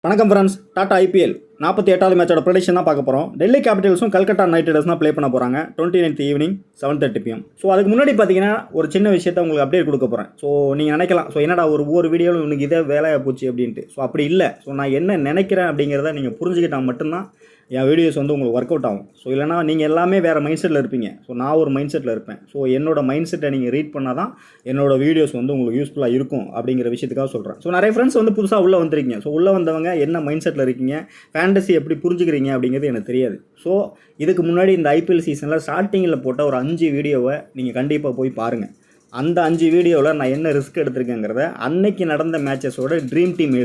வணக்கம் friends. Tata IPL 48வது மேட்சோட prediction தான் பார்க்க போகிறோம். டெல்லி கேபிட்டல்ஸும் கல்கட்டா நைட் ரைடர்ஸ் தான் ப்ளே பண்ண போகிறாங்க 29th ஈவினிங் 7:30 PM. ஸோ அதுக்கு முன்னாடி பார்த்தீங்கன்னா ஒரு சின்ன விஷயத்தை உங்களுக்கு அப்டேட் கொடுக்க போகிறேன். ஸோ நீங்கள் நினைக்கலாம், ஸோ என்னடா ஒவ்வொரு வீடியோவில் உனக்கு இதே வேலையாக போச்சு அப்படின்ட்டு. ஸோ அப்படி இல்லை. ஸோ நான் என்ன நினைக்கிறேன் அப்படிங்கிறத நீங்கள் புரிஞ்சுக்கிட்டால் மட்டும்தான் என் வீடியோஸ் வந்து உங்களுக்கு ஒர்க் அவுட் ஆகும். ஸோ இல்லைனா நீங்கள் எல்லாமே வேறு மைண்ட் செட்டில் இருப்பீங்க. ஸோ நான் ஒரு மைண்ட் செட்டில் இருப்பேன். ஸோ என்னோடய மைண்ட் செட்டை நீங்கள் ரீட் பண்ணால் தான் என்னோடய வீடியோஸ் வந்து உங்களுக்கு யூஸ்ஃபுல்லாக இருக்கும் அப்படிங்கிற விஷயத்துக்காக சொல்கிறேன். ஸோ நிறைய ஃப்ரெண்ட்ஸ் வந்து புதுசாக உள்ளே வந்துருக்கீங்க. ஸோ உள்ளே வந்தவங்க என்ன மைண்ட் செட்டில் இருக்கீங்க, ஃபேண்டசி எப்படி புரிஞ்சுக்கிறீங்க அப்படிங்கிறது எனக்கு தெரியாது. ஸோ இதுக்கு முன்னாடி இந்த ஐபிஎல் சீசனில் ஸ்டார்டிங்கில் போட்ட ஒரு 5 வீடியோவை நீங்கள் கண்டிப்பாக போய் பாருங்கள். அந்த 5 வீடியோவில் நான் என்ன ரிஸ்க் எடுத்திருக்கேங்கிறத அன்னைக்கு நடந்த மேட்சஸோட ட்ரீம் டீம்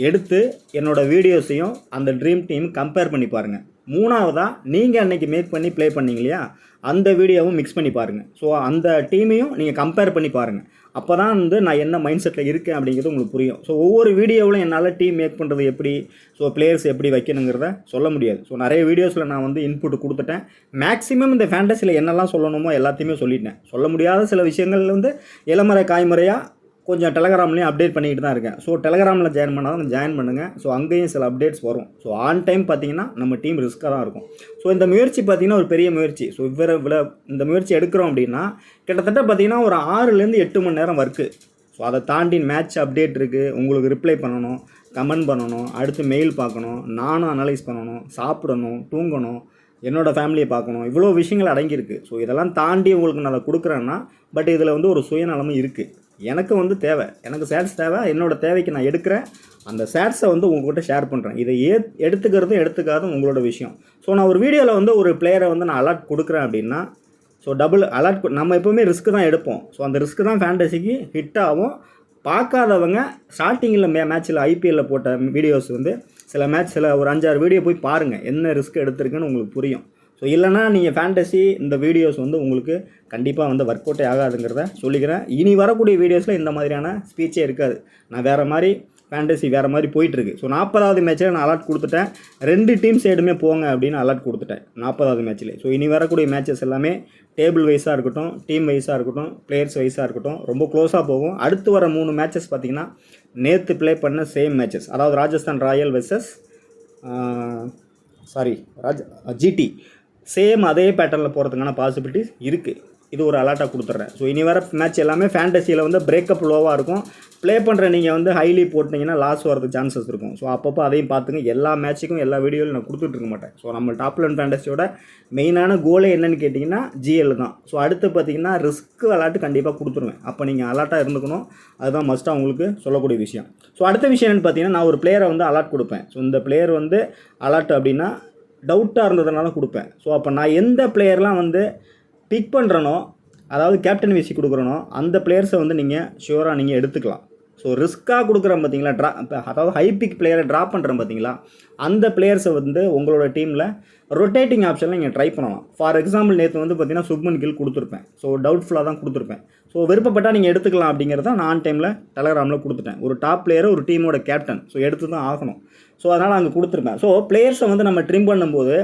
எடுத்து என்னோடய வீடியோஸையும் அந்த ட்ரீம் டீம் கம்பேர் பண்ணி பாருங்கள். மூணாவதாக நீங்கள் அன்றைக்கி மேக் பண்ணி ப்ளே பண்ணிங்க இல்லையா, அந்த வீடியோவும் மிக்ஸ் பண்ணி பாருங்கள். ஸோ அந்த டீமையும் நீங்கள் கம்பேர் பண்ணி பாருங்கள். அப்போ தான் வந்து நான் என்ன மைண்ட் செட்டில் இருக்கேன் அப்படிங்கிறது உங்களுக்கு புரியும். ஸோ ஒவ்வொரு வீடியோவிலும் என்னால் டீம் மேக் பண்ணுறது எப்படி, ஸோ பிளேயர்ஸ் எப்படி வைக்கணுங்கிறத சொல்ல முடியாது. ஸோ நிறைய வீடியோஸில் நான் வந்து இன்புட் கொடுத்துட்டேன். மேக்ஸிமம் இந்த ஃபேண்டஸியில் என்னெல்லாம் சொல்லணுமோ எல்லாத்தையுமே சொல்லிட்டேன். சொல்ல முடியாத சில விஷயங்கள் வந்து இளமறை காய்மறையாக கொஞ்சம் டெலகிராம்லேயும் அப்டேட் பண்ணிக்கிட்டு தான் இருக்கேன். ஸோ டெலகிராமில் ஜாயின் பண்ணாலும் ஜாயின் பண்ணுங்கள். ஸோ அங்கேயும் சில அப்டேட்ஸ் வரும். ஸோ ஆன் டைம் பார்த்தீங்கன்னா நம்ம டீம் ரிஸ்க்காக தான் இருக்கும். ஸோ இந்த முயற்சி பார்த்திங்கன்னா ஒரு பெரிய முயற்சி. ஸோ இந்த முயற்சி எடுக்கிறோம் அப்படின்னா கிட்டத்தட்ட பார்த்திங்கன்னா ஒரு 6லேருந்து 8 மணி நேரம் ஒர்க்கு. ஸோ அதை தாண்டி மேட்ச் அப்டேட் இருக்குது, உங்களுக்கு ரிப்ளை பண்ணணும், கமெண்ட் பண்ணணும், அடுத்து மெயில் பார்க்கணும், நானும் அனலைஸ் பண்ணணும், சாப்பிடணும், தூங்கணும், என்னோடய ஃபேமிலியை பார்க்கணும், இவ்வளோ விஷயங்கள் அடங்கியிருக்கு. ஸோ இதெல்லாம் தாண்டி உங்களுக்கு நான் அதை கொடுக்குறேன்னா பட் இதில் வந்து ஒரு சுயநலமும் இருக்குது. எனக்கு வந்து தேவை, எனக்கு ஷேர்ஸ் தேவை, என்னோடய தேவைக்கு நான் எடுக்கிறேன். அந்த ஷேர்ஸை வந்து உங்கள்கிட்ட ஷேர் பண்ணுறேன். இதை எடுத்துக்கிறதும் எடுத்துக்காதும் உங்களோட விஷயம். ஸோ நான் ஒரு வீடியோவில் வந்து ஒரு பிளேயரை வந்து நான் அலர்ட் கொடுக்குறேன் அப்படின்னா ஸோ டபுள் அலர்ட் நம்ம எப்போவுமே ரிஸ்க்கு தான் எடுப்போம். ஸோ அந்த ரிஸ்க்கு தான் ஃபேண்டசிக்கு ஹிட் ஆகும். பார்க்காதவங்க ஸ்டார்டிங்கில் மேட்ச்சில் ஐபிஎல்லில் போட்ட வீடியோஸ் வந்து சில ஒரு 5-6 வீடியோ போய் பாருங்கள், என்ன ரிஸ்க் எடுத்திருக்குன்னு உங்களுக்கு புரியும். ஸோ இல்லைனா நீங்கள் ஃபேண்டசி இந்த வீடியோஸ் வந்து உங்களுக்கு கண்டிப்பாக வந்து ஒர்க் அவுட்டே ஆகாதுங்கிறத சொல்லிக்கிறேன். இனி வரக்கூடிய வீடியோஸில் இந்த மாதிரியான ஸ்பீச்சே இருக்காது. நான் வேறு மாதிரி ஃபேண்டசி வேறு மாதிரி போயிட்டுருக்கு. ஸோ 40வது மேட்ச்சில் நான் அலர்ட் கொடுத்துட்டேன். 2 டீம் சைடுமே போங்க அப்படின்னு அலர்ட் கொடுத்துட்டேன் 40வது மேட்ச்சில். ஸோ இனி வரக்கூடிய மேட்சஸ் எல்லாமே டேபிள் வைஸாக இருக்கட்டும், டீம் வைஸாக இருக்கட்டும், பிளேயர்ஸ் வைஸாக இருக்கட்டும், ரொம்ப க்ளோஸாக போகும். அடுத்து வர 3 மேட்சஸ் பார்த்திங்கன்னா நேற்று ப்ளே பண்ண சேம் மேட்சஸ், அதாவது Rajasthan Royal versus GT same அதே பேட்டர்னில் போகிறதுக்கான பாசிபிலிட்டிஸ் இருக்குது. இது ஒரு அலர்ட்டாக கொடுத்துட்றேன். ஸோ இனி வர மேட்ச் எல்லாமே ஃபேண்டசியில் வந்து பிரேக்கப் லோவாக இருக்கும். ப்ளே பண்ணுற நீங்கள் வந்து ஹைலி போட்டிங்கன்னா லாஸ் வரதுக்கு சான்சஸ் இருக்கும். ஸோ அப்பப்போ அதையும் பார்த்துங்க. எல்லா மேட்ச்சுக்கும் எல்லா வீடியோவிலும் நான் கொடுத்துட்ருக்க மாட்டேன். ஸோ நம்ம டாப் 11 ஃபேண்டசியோட மெயினான கோலே என்னென்னு கேட்டிங்கன்னா ஜிஎல் தான். ஸோ அடுத்து பார்த்திங்கன்னா ரிஸ்க் அலர்ட்டு கண்டிப்பாக கொடுத்துருவேன். அப்போ நீங்கள் அலர்ட்டாக இருந்துக்கணும். அதுதான் மஸ்ட்டாக உங்களுக்கு சொல்லக்கூடிய விஷயம். ஸோ அடுத்த விஷயம் என்னென்னு பார்த்தீங்கன்னா, நான் ஒரு பிளேயரை வந்து அலர்ட் கொடுப்பேன். ஸோ இந்த பிளேயர் வந்து அலர்ட் அப்படின்னா டவுட்டாக இருந்ததுனால கொடுப்பேன். ஸோ அப்போ நான் எந்த பிளேயர்லாம் வந்து பிக் பண்ணுறனோ, அதாவது கேப்டன் விசி கொடுக்குறனோ, அந்த பிளேயர்ஸை வந்து நீங்கள் ஷுவராக நீங்கள் எடுத்துக்கலாம். ஸோ ரிஸ்க்காக கொடுக்குறேன் பார்த்தீங்களா, அதாவது ஹை பிக் பிளேயரை ட்ராப் பண்ணுறேன் பார்த்தீங்களா, அந்த பிளேயர்ஸை வந்து உங்களோட டீமில் ரொட்டேட்டிங் ஆப்ஷனில் நீங்கள் ட்ரை பண்ணலாம். ஃபார் எக்ஸாம்பிள் நேற்று வந்து பார்த்தீங்கன்னா சுப்மன் கில் கொடுத்துருப்பேன். ஸோ டவுட்ஃபுல்லாக தான் கொடுத்துருப்பேன். ஸோ விருப்பப்பட்டால் நீங்கள் எடுத்துக்கலாம் அப்படிங்கிறத நான் ஆன் டைமில் டெலகிராமில் கொடுத்துட்டேன். ஒரு டாப் பிளேயரை ஒரு டீமோட கேப்டன், ஸோ எடுத்து தான் ஆகணும். ஸோ அதனால் அங்கே கொடுத்துருப்பேன். ஸோ பிளேயர்ஸை வந்து நம்ம ட்ரிம் பண்ணும்போது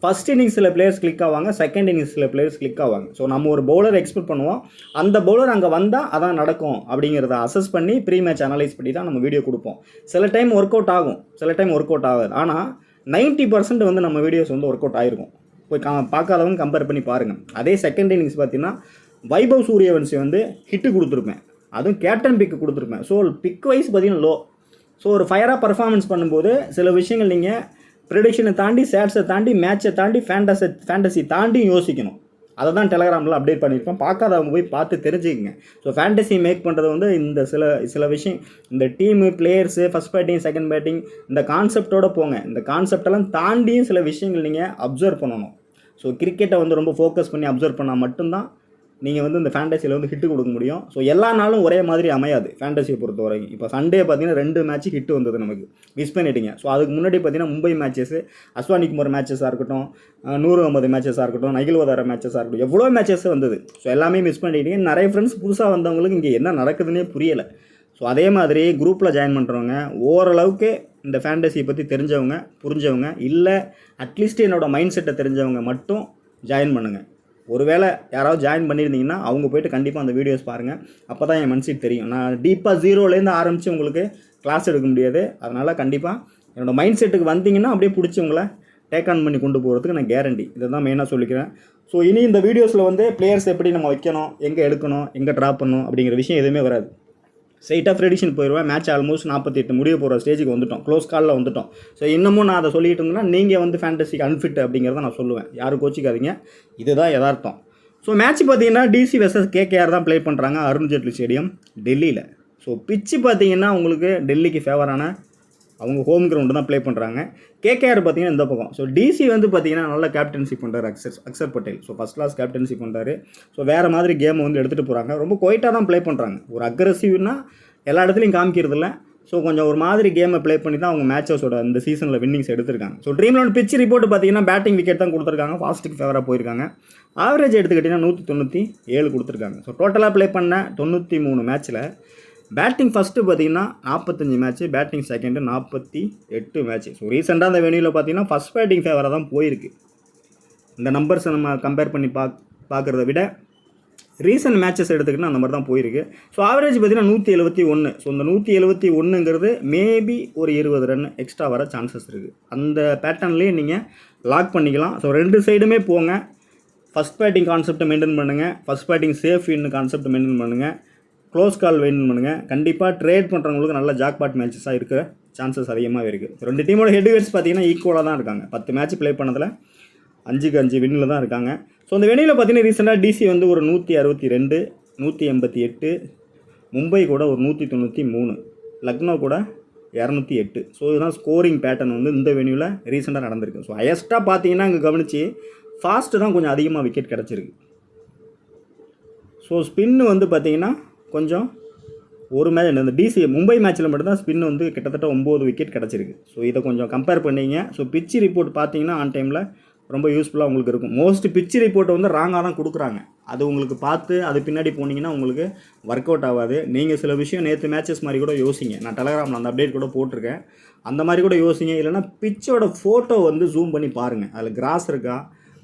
ஃபஸ்ட் இன்னிங்ஸில் பிளேயர்ஸ் கிளிக் ஆவாங்க, செகண்ட் இன்னிங்ஸில் பிளேயர்ஸ் கிளிக் ஆவாங்க. ஸோ நம்ம ஒரு பவுலர் எக்ஸ்பெக்ட் பண்ணுவோம், அந்த பவுலர் அங்கே வந்தால் அதான் நடக்கும் அப்படிங்கிறத அசஸ் பண்ணி ப்ரீ மேட்ச் அனலைஸ் பண்ணி தான் நம்ம வீடியோ கொடுப்போம். சில டைம் ஒர்க் அவுட் ஆகும், சில டைம் ஒர்க் அவுட் ஆகாது. ஆனால் 90% வந்து நம்ம வீடியோஸ் வந்து ஒர்க் அவுட் ஆகிருக்கும். போய் பார்க்காதவங்க கம்பேர் பண்ணி பாருங்கள். அதே செகண்ட் இன்னிங்ஸ் பார்த்தீங்கன்னா வைபவ் சூரியவன்சி வந்து ஹிட்டு கொடுத்துருப்பேன், அதுவும் கேப்டன் பிக்கு கொடுத்துருப்பேன். ஸோ பிக் வைஸ் பார்த்தீங்கன்னா லோ. ஸோ ஒரு ஃபயராக பர்ஃபார்மன்ஸ் பண்ணும்போது சில விஷயங்கள் நீங்கள் ப்ரெடிக்ஷனை தாண்டி, சேட்ஸை தாண்டி, மேட்சை தாண்டி, ஃபேண்டசி தாண்டி யோசிக்கணும். அதை தான் டெலகிராமில் அப்டேட் பண்ணியிருப்பேன். பார்க்காதவங்க போய் பார்த்து தெரிஞ்சுக்கங்க. ஸோ ஃபேண்டசி மேக் பண்ணுறது வந்து இந்த சில விஷயம், இந்த team, players, first batting, second batting, இந்த கான்செப்டோடு போங்க. இந்த கான்செப்டெல்லாம் தாண்டியும் சில விஷயங்கள் நீங்கள் அப்சர்வ் பண்ணணும். ஸோ கிரிக்கெட்டை வந்து ரொம்ப ஃபோக்கஸ் பண்ணி அப்சர்வ் பண்ணால் மட்டும்தான் நீங்கள் வந்து இந்த ஃபேண்டசியில் வந்து ஹிட்டு கொடுக்க முடியும். ஸோ எல்லா நாளும் ஒரே மாதிரி அமையாது ஃபேண்டசியை பொறுத்த வரைக்கும். இப்போ சண்டே பார்த்தீங்கன்னா 2 மேட்ச்சு ஹிட்டு வந்தது, நமக்கு மிஸ் பண்ணிட்டீங்க. ஸோ அதுக்கு முன்னாடி பார்த்தீங்கன்னா மும்பை மேட்சஸ், அஸ்வானி குமார் மேட்சஸாக இருக்கட்டும், 100 மேட்சஸாக இருக்கட்டும், நகில் வதார மேட்சஸாக இருக்கட்டும், எவ்வளோ மேட்சஸ் வந்தது. ஸோ எல்லாமே மிஸ் பண்ணிட்டீங்க. நிறைய ஃப்ரெண்ட்ஸ் புதுசாக வந்தவங்களுக்கு இங்கே என்ன நடக்குதுன்னே புரியலை. ஸோ அதே மாதிரி குரூப்பில் ஜாயின் பண்ணுறவங்க ஓரளவுக்கு இந்த ஃபேண்டசியை பற்றி தெரிஞ்சவங்க, புரிஞ்சவங்க, இல்லை அட்லீஸ்ட் என்னோடய மைண்ட் செட்டை தெரிஞ்சவங்க மட்டும் ஜாயின் பண்ணுங்கள். ஒருவேளை யாராவது ஜாயின் பண்ணியிருந்தீங்கன்னா அவங்க போய்ட்டு கண்டிப்பாக அந்த வீடியோஸ் பாருங்கள். அப்போ தான் என் மனசுக்கு தெரியும். நான் டீப்பாக 0லேருந்து ஆரம்பித்து உங்களுக்கு கிளாஸ் எடுக்க முடியாது. அதனால் கண்டிப்பாக என்னோடய மைண்ட் செட்டுக்கு வந்தீங்கன்னா அப்படியே பிடிச்சி உங்களை டேக் ஆன் பண்ணி கொண்டு போகிறதுக்கு நான் கேரண்டி. இதை தான் மெயினாக சொல்லிக்கிறேன். ஸோ இனி இந்த வீடியோஸில் வந்து பிளேயர்ஸ் எப்படி நம்ம வைக்கணும், எங்கே எடுக்கணும், எங்கே ட்ராப் பண்ணணும் அப்படிங்கிற விஷயம் எதுவுமே வராது. ஸ்ட்ரைட்டாக ப்ரெடிக்ஷன் போயிடுவேன். மேட்ச் ஆல்மோஸ்ட் 48 முடிய போகிற ஸ்டேஜுக்கு வந்துட்டோம், க்ளோஸ் காலில் வந்துட்டோம். ஸோ இன்னமும் நான் அதை சொல்லிட்டு இருந்தேன்னா நீங்கள் வந்து ஃபேண்டசிக்கு அன்ஃபிட் அப்படிங்கிறத நான் சொல்லுவேன். யாரும் கோச்சிக்காதீங்க, இதுதான் யதார்த்தம். ஸோ மேட்ச் பார்த்தீங்கன்னா டிசி வெர்சஸ் கேகேஆர் தான் ப்ளே பண்ணுறாங்க அருண் ஜேட்லி ஸ்டேடியம் டெல்லியில். ஸோ பிச்சு பார்த்தீங்கன்னா உங்களுக்கு டெல்லிக்கு ஃபேவரான அவங்க ஹோம் கிரவுண்டு தான் ப்ளே பண்ணுறாங்க. கேகேஆர் பார்த்தீங்கன்னா இந்த பக்கம். ஸோ டிசி வந்து பார்த்தீங்கன்னா நல்ல கேப்டன்ஷிப் பண்ணுறாரு Axar Patel. So first class captainship பண்ணுறாரு. ஸோ வேறு மாதிரி கேமை வந்து எடுத்துகிட்டு போகிறாங்க. ரொம்ப குவைட்டாக தான் ப்ளே பண்ணுறாங்க. ஒரு அக்ரெசிவ்னா எல்லா இடத்துலையும் காமிக்கிறது இல்லை. ஸோ கொஞ்சம் ஒரு மாதிரி கேமை ப்ளே பண்ணி தான் அவங்க மேட்சஸோட இந்த சீசனில் வின்னிங்ஸ் எடுத்திருக்காங்க. ஸோ ட்ரீம் 11 பிச் ரிப்போர்ட் பார்த்தீங்கன்னா பேட்டிங் விக்கெட் தான் கொடுத்துருக்காங்க. ஃபாஸ்ட்டுக்கு ஃபேவராக போயிருக்காங்க. ஆவரேஜ் எடுத்துக்கிட்டிங்கன்னா 197 கொடுத்துருக்காங்க. ஸோ டோட்டலாக ப்ளே பண்ண 93 மேட்ச்சில் பேட்டிங் ஃபஸ்ட்டு பார்த்தீங்கன்னா 45 match, batting second 48 match. So ரீசெண்டாக அந்த வெனியூவில் பார்த்தீங்கன்னா ஃபஸ்ட் பேட்டிங் ஃபேவராக தான் போயிருக்கு. இந்த நம்பர்ஸை நம்ம கம்பேர் பண்ணி பார்க்குறத விட ரீசெண்ட் மேட்சஸ் எடுத்துக்கிட்டால் அந்த மாதிரி தான் போயிருக்கு. ஸோ ஆவரேஜ் பார்த்தீங்கன்னா 171. ஸோ இந்த 171ங்கிறது மேபி ஒரு 20 ரன் எக்ஸ்ட்ரா வர சான்சஸ் இருக்குது. அந்த பேட்டர்ன்லேயே நீங்கள் லாக் பண்ணிக்கலாம். ஸோ 2 சைடுமே போங்க. ஃபஸ்ட் பேட்டிங் கான்செப்டை மெயின்டைன் பண்ணுங்கள். ஃபஸ்ட் பேட்டிங் சேஃப் வின்னு கான்செப்ட் மெயின்டைன் பண்ணுங்கள். க்ளோஸ் கால் மெயின்டைன் பண்ணுங்கள். கண்டிப்பாக ட்ரேட் பண்ணுறவங்களுக்கு நல்ல ஜாக்பாட் மேட்சஸாக இருக்கிற சான்சஸ் அதிகமாகவே இருக்குது. 2 டீமோட ஹெட்வேட்ஸ் பார்த்தீங்கன்னா ஈக்குவலாக தான் இருக்காங்க. 10 மேட்ச் ப்ளே பண்ணதில் 5-5 வின்னில் தான் இருக்காங்க. ஸோ அந்த வெனியில் பார்த்தீங்கன்னா ரீசெண்டாக டிசி வந்து ஒரு 162, 188, மும்பை கூட ஒரு 193, லக்னோ கூட 208. ஸோ இதுதான் ஸ்கோரிங் பேட்டர்ன் வந்து இந்த வெனியூவில் ரீசெண்டாக நடந்திருக்கு. ஸோ ஹையஸ்ட்டாக பார்த்தீங்கன்னா இங்கே கவனித்து ஃபாஸ்ட்டு தான் கொஞ்சம் அதிகமாக விக்கெட் கிடச்சிருக்கு. ஸோ ஸ்பின்னு வந்து பார்த்தீங்கன்னா கொஞ்சம் ஒரு மேட்ச் இந்த டிசி மும்பை மேட்ச்சில் மட்டும்தான் ஸ்பின் வந்து கிட்டத்தட்ட 9 விக்கெட் கிடச்சிருக்கு. ஸோ இதை கொஞ்சம் கம்பேர் பண்ணிங்க. ஸோ பிச்சு ரிப்போர்ட் பார்த்தீங்கன்னா ஆன் டைமில் ரொம்ப யூஸ்ஃபுல்லாக உங்களுக்கு இருக்கும். மோஸ்ட் பிச்சு ரிப்போர்ட்டை வந்து ராங்காக தான் கொடுக்குறாங்க. அது உங்களுக்கு பார்த்து அது பின்னாடி போனீங்கன்னா உங்களுக்கு ஒர்க் அவுட் ஆகாது. நீங்கள் சில விஷயம் நேற்று மேட்சஸ் மாதிரி கூட யோசிங்க. நான் டெலகிராமில் அந்த அப்டேட் கூட போட்டிருக்கேன். அந்த மாதிரி கூட யோசிங்க. இல்லைனா பிச்சோட ஃபோட்டோ வந்து ஜூம் பண்ணி பாருங்கள். அதில் கிராஸ் இருக்கா,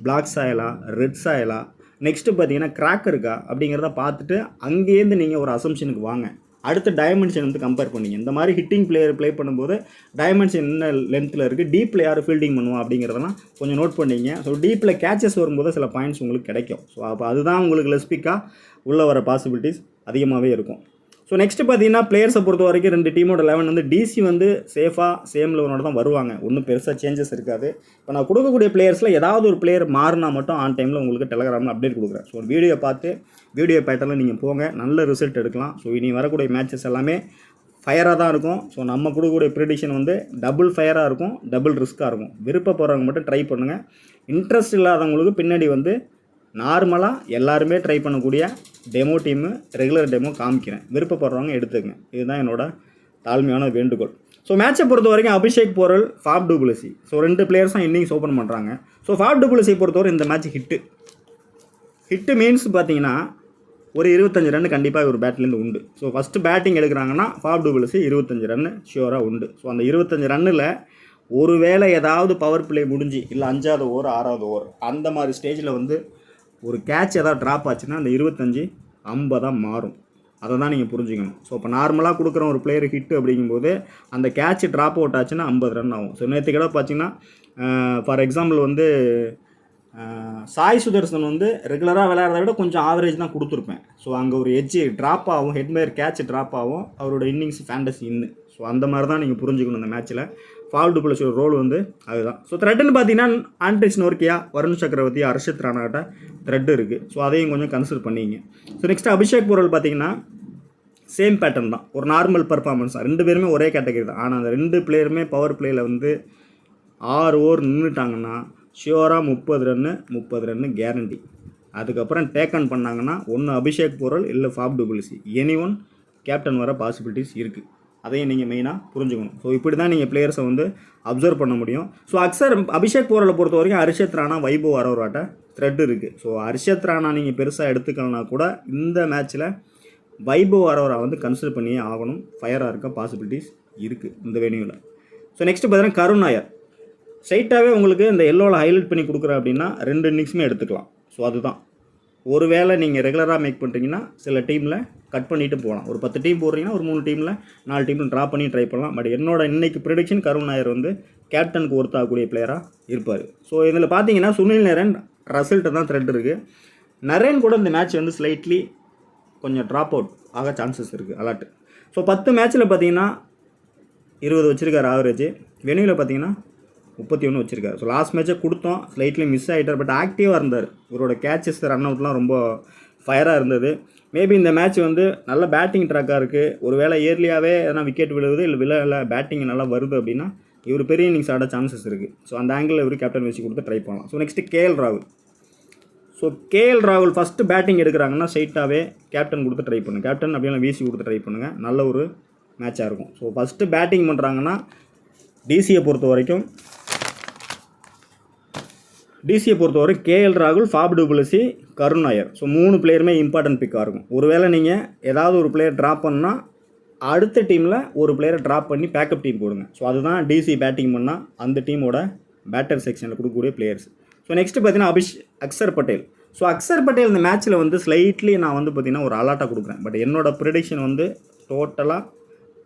பிளாக் சாயலா, ரெட் சாயலா, நெக்ஸ்ட்டு பார்த்தீங்கன்னா கிராக் இருக்கா அப்படிங்கிறத பார்த்துட்டு அங்கேருந்து நீங்கள் ஒரு அசம்ஷனுக்கு வாங்க. அடுத்த டைமென்ஷன் வந்து கம்பேர் பண்ணிங்க. இந்த மாதிரி ஹிட்டிங் பிளேயர் ப்ளே பண்ணும்போது டைமென்ஷன் என்ன லென்த்தில் இருக்குது, டீப்பில் யார் ஃபீல்டிங் பண்ணுவோம் அப்படிங்கிறதெல்லாம் கொஞ்சம் நோட் பண்ணிங்க. ஸோ டீப்பில் கேச்சஸ் வரும்போது சில பாயிண்ட்ஸ் உங்களுக்கு கிடைக்கும். ஸோ அப்போ அதுதான் உங்களுக்கு லெஸ்பிக்காக உள்ளே வர பாசிபிலிட்டிஸ் அதிகமாகவே இருக்கும். ஸோ நெக்ஸ்ட்டு பார்த்தீங்கன்னா பிளேயர்ஸை பொறுத்த வரைக்கும் 2 டீமோட 11 வந்து டிசி வந்து சேஃபாக சேம் லெவனோட தான் வருவாங்க. ஒன்றும் பெருசாக சேஞ்சஸ் இருக்காது. இப்போ நான் கொடுக்கக்கூடிய பிளேயர்ஸில் ஏதாவது ஒரு பிளேயர் மாறினா மட்டும் ஆன் டைமில் உங்களுக்கு டெலகிராமில் அப்டேட் கொடுக்குறேன். ஸோ வீடியோ பார்த்து வீடியோ பேட்டர்னில் நீங்கள் போங்க, நல்ல ரிசல்ட் எடுக்கலாம். ஸோ இனி வரக்கூடிய மேட்சஸ் எல்லாமே ஃபயராக தான் இருக்கும். ஸோ நம்ம கொடுக்கக்கூடிய ப்ரெடிக்ஷன் வந்து டபுள் ஃபயராக இருக்கும், டபுள் ரிஸ்க்காக இருக்கும். விருப்பப்படுறவங்க மட்டும் ட்ரை பண்ணுங்கள். இன்ட்ரெஸ்ட் இல்லாதவங்களுக்கு பின்னாடி வந்து நார்மலாக எல்லாருமே ட்ரை பண்ணக்கூடிய டெமோ டீமு, ரெகுலர் டெமோ காமிக்கிறேன். விருப்பப்படுறவங்க எடுத்துக்கங்க. இதுதான் என்னோடய தாழ்மையான வேண்டுகோள். ஸோ மேட்சை பொறுத்த வரைக்கும் Abishek Porel, Faf du Blessy. So 2 players தான் இன்னிங்ஸ் ஓப்பன் பண்ணுறாங்க. ஸோ ஃபாப் டு பிளஸியை பொறுத்தவரை இந்த மேட்ச் ஹிட்டு மீன்ஸ் பார்த்தீங்கன்னா ஒரு 25 ரன் கண்டிப்பாக ஒரு பேட்லேருந்து உண்டு. ஸோ ஃபஸ்ட்டு பேட்டிங் எடுக்கிறாங்கன்னா ஃபாப் டு பிளஸி 25 ரன் ஷியோராக உண்டு. ஸோ அந்த 25 ரன்னில் ஒரு வேளை ஏதாவது பவர் பிளே முடிஞ்சு இல்லை 5வது ஓவர் 6வது ஓவர் அந்த மாதிரி ஸ்டேஜில் வந்து ஒரு கேட்ச் ஏதாவது ட்ராப் ஆச்சுன்னா அந்த 25-50 மாறும். அதை தான் நீங்கள் புரிஞ்சுக்கணும். ஸோ இப்போ நார்மலாக கொடுக்குற ஒரு பிளேயர் ஹிட்டு அப்படிங்கும்போது அந்த கேட்ச் ட்ராப் அவுட் ஆச்சுன்னா 50 ரன் ஆகும். ஸோ நேற்று கூட பார்த்தீங்கன்னா ஃபார் எக்ஸாம்பிள் வந்து சாய் சுதர்சன் வந்து ரெகுலராக விளையாடுறத விட கொஞ்சம் ஆவரேஜ் தான் கொடுத்துருப்பேன். ஸோ அங்கே ஒரு எட்ஜ் ட்ராப் ஆகும், ஹெட்மேயர் கேட்ச் ட்ராப் ஆகும், அவரோட இன்னிங்ஸ் ஃபேண்டசி இன்னு. ஸோ அந்த மாதிரி தான் நீங்கள் புரிஞ்சுக்கணும் இந்த மேட்ச்சில். ஃபாப் டு பிளஸியோட ரோல் வந்து அதுதான். ஸோ த்ரெட்டுன்னு பார்த்தீங்கன்னா ஆண்ட்ரிச் நோர்க்கியா, வருண் சக்கரவர்த்தி, ஹர்ஷத் ராணாட்ட த்ரெட் இருக்குது. ஸோ அதையும் கொஞ்சம் கன்சிடர் பண்ணிங்க. ஸோ நெக்ஸ்ட் அபிஷேக் போரல் பார்த்தீங்கன்னா சேம் பேட்டர்ன் தான், ஒரு நார்மல் பர்ஃபார்மன்ஸ் தான். 2 பேருமே ஒரே கேட்டகரி தான். ஆனால் அந்த 2 பிளேயருமே பவர் பிளேயில் வந்து 6 ஓவர் நின்றுட்டாங்கன்னா ஷியோராக 30 ரன்னு கேரண்டி. அதுக்கப்புறம் டேக்கன் பண்ணாங்கன்னா ஒன்று அபிஷேக் போரல் இல்லை Faf du Blessy, any one captain வர பாசிபிலிட்டிஸ் இருக்குது. அதையும் நீங்கள் மெயினாக புரிஞ்சுக்கணும். ஸோ இப்படி தான் நீங்கள் பிளேயர்ஸை வந்து அப்சர்வ் பண்ண முடியும். ஸோ அபிஷேக் போரலை பொறுத்த வரைக்கும் ஹர்ஷத் ராணா, வைபவ் அரோராட்ட த்ரெட் இருக்குது. ஸோ ஹர்ஷத் ராணா நீங்கள் பெருசாக எடுத்துக்கலனா கூட இந்த மேட்ச்சில் வைபவ் அரோரா வந்து கன்சிடர் பண்ணியே ஆகணும். ஃபயராக இருக்க பாசிபிலிட்டிஸ் இருக்குது இந்த வெனியூவில். ஸோ நெக்ஸ்ட்டு பார்த்தீங்கன்னா கருண் நாயர். ஸ்ட்ரைட்டாகவே உங்களுக்கு இந்த எல்லோவில் ஹைலைட் பண்ணி கொடுக்குறேன் அப்படின்னா 2 இன்னிங்ஸுமே எடுத்துக்கலாம். ஸோ அதுதான் ஒருவேளை நீங்கள் ரெகுலராக மேக் பண்ணுறீங்கன்னா சில டீமில் கட் பண்ணிவிட்டு போகலாம். ஒரு 10 டீம் போடுறீங்கன்னா ஒரு 3 டீமில் 4 டீமில் ட்ரா பண்ணி ட்ரை பண்ணலாம். பட் என்னோட இன்றைக்கி ப்ரெடிக்ஷன் கருண் நாயர் வந்து கேப்டனுக்கு ஒர்த் ஆகக்கூடிய பிளேயராக இருப்பார். ஸோ இதில் பார்த்தீங்கன்னா சுனில் நரேன் ரசல்ட்டு தான் த்ரெட் இருக்குது. நரேன் கூட இந்த மேட்ச் வந்து ஸ்லைட்லி கொஞ்சம் ட்ராப் அவுட் ஆக சான்சஸ் இருக்குது அலாட்டு. ஸோ 10 மேட்ச்சில் பார்த்தீங்கன்னா 20 வச்சுருக்காரு ஆவரேஜ். வெனியூவில் பார்த்தீங்கன்னா 31 வச்சுருக்காரு. ஸோ லாஸ்ட் மேட்ச்சை கொடுத்தோம், ஸ்லைட்லி மிஸ் ஆகிட்டார். பட் ஆக்டிவாக இருந்தார். இவரோட கேட்சஸ் ரன் அவுட்லாம் ரொம்ப ஃபயராக இருந்தது. மேபி இந்த மேட்ச் வந்து நல்ல பேட்டிங் ட்ராக்காக இருக்குது. ஒரு வேளை இயர்லியாகவே எதனா விக்கெட் விழுவுது இல்லை பேட்டிங் நல்லா வருது அப்படின்னா இவர் பெரிய இன்னிங்ஸ் ஆட சான்சஸ் இருக்குது. ஸோ அந்த ஆங்கிளில் இவர் கேப்டன் வச்சு கொடுத்து ட்ரை பண்ணலாம். ஸோ நெக்ஸ்ட்டு கேஎல் ராகுல். ஸோ கேஎல் ராகுல் ஃபஸ்ட்டு பேட்டிங் எடுக்கிறாங்கன்னா ஸ்ட்ரைட்டாகவே கேப்டன் கொடுத்து ட்ரை பண்ணுங்கள். கேப்டன் அப்படின்னா வீசி கொடுத்து ட்ரை பண்ணுங்கள். நல்ல ஒரு மேட்சாக இருக்கும். ஸோ ஃபஸ்ட்டு பேட்டிங் பண்ணுறாங்கன்னா டிசியை பொறுத்த வரைக்கும் கேஎல் ராகுல், ஃபாப் டு பிளஸி, கருண் நாயர். ஸோ 3 பிளேயருமே இம்பார்ட்டன்ட் பிக்காக இருக்கும். ஒருவேளை நீங்கள் ஏதாவது ஒரு பிளேயர் ட்ராப் பண்ணால் அடுத்த டீமில் ஒரு பிளேயரை ட்ராப் பண்ணி பேக்கப் டீம் போடுங்க. ஸோ அதுதான் டிசி பேட்டிங் பண்ணால் அந்த டீமோட பேட்டர் செக்ஷனில் கொடுக்கக்கூடிய பிளேயர்ஸ். ஸோ நெக்ஸ்ட்டு பார்த்தீங்கன்னா அக்சர் பட்டேல். ஸோ அக்சர் பட்டேல் இந்த மேட்ச்சில் வந்து ஸ்லைட்லி நான் வந்து பார்த்தீங்கன்னா ஒரு அலாட்டாக கொடுக்குறேன். பட் என்னோட ப்ரெடிக்ஷன் வந்து டோட்டலாக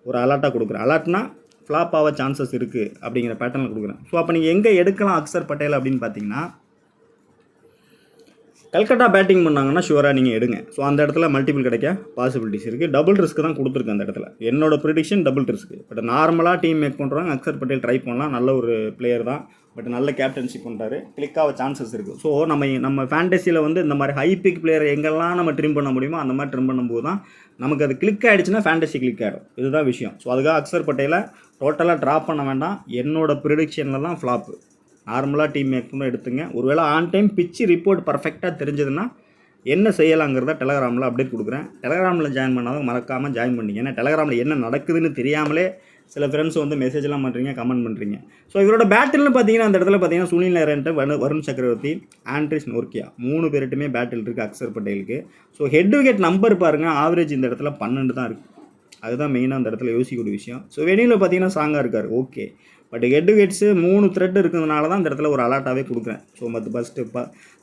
ஒரு அலாட்டாக கொடுக்குறேன். அலாட்னா ஃப்ளாப் ஆக சான்சஸ் இருக்குது அப்படிங்கிற பேட்டர்னில் கொடுக்குறேன். ஸோ அப்போ நீங்கள் எங்கே எடுக்கலாம் அக்சர் பட்டேல் அப்படின்னு பார்த்தீங்கன்னா கல்கட்டா பேட்டிங் பண்ணாங்கன்னா ஷுவராக நீங்கள் எடுங்க. ஸோ அந்த இடத்துல மல்டிபிள் கிடைக்க பாசிபிலிட்டிஸ் இருக்குது. டபுள் ரிஸ்க் தான் கொடுத்துருக்கு அந்த இடத்துல. என்னோட ப்ரிடிக்ஷன் டபுள் ரிஸ்க். பட் நார்மலாக டீம் மேக் பண்ணுறாங்க அக்சர் பட்டேல் ட்ரை பண்ணலாம். நல்ல ஒரு பிளேயர் தான். பட் நல்ல கேப்டன்ஷிப் பண்ணுறாரு. கிளிக்காக சான்சஸ் இருக்குது. ஸோ நம்ம ஃபேண்டசியில் வந்து இந்த மாதிரி ஹை பிக் பிளேயர் எங்கெல்லாம் நம்ம ட்ரிம் பண்ண முடியுமோ அந்த மாதிரி ட்ரிம் பண்ணும்போது தான் நமக்கு அது கிளிக் ஆகிடுச்சுன்னா ஃபேண்டசி கிளிக் ஆகிடும். இதுதான் விஷயம். ஸோ அதுக்காக அக்சர் பட்டேலை டோட்டலாக ட்ராப் பண்ண வேண்டாம். என்னோட ப்ரிடிக்ஷனில் தான் ஃப்ளாப்பு. நார்மலாக டீம் மேக் பண்ண எடுத்துங்க. ஒருவேளை ஆன் டைம் பிச்சு ரிப்போர்ட் பர்ஃபெக்டாக தெரிஞ்சதுன்னா என்ன செய்யலாங்கிறத டெலகிராமில் அப்டேட் கொடுக்குறேன். டெலகிராமில் ஜாயின் பண்ணாலும் மறக்காமல் ஜாயின் பண்ணிங்க. ஏன்னா டெலகிராமில் என்ன நடக்குதுன்னு தெரியாமலே சில ஃப்ரெண்ட்ஸ் வந்து மெசேஜ்லாம் பண்ணுறீங்க, கமெண்ட் பண்ணுறீங்க. ஸோ இவரோட பேட்டில்னு பார்த்தீங்கன்னா அந்த இடத்துல பார்த்தீங்கன்னா சுனில் நரேன்ட்டு, வருண் சக்கரவர்த்தி, ஆண்ட்ரிஸ் நோர்க்கியா 3 பேர்ட்டுமே பேட்டில் இருக்குது அக்சர் பட்டேலுக்கு. ஸோ ஹெட் விக்கெட் நம்பர் பாருங்கள், ஆவரேஜ் இந்த இடத்துல 12 தான் இருக்குது. அதுதான் மெயினாக அந்த இடத்துல யோசிக்கக்கூடிய விஷயம். ஸோ வெளியில் பார்த்தீங்கன்னா ஸ்ட்ராங்காக இருக்கார், okay. But head wickets 3 thread இருக்கிறதுனால தான் இந்த இடத்துல ஒரு அலாட்டாகவே கொடுக்குறேன். ஸோ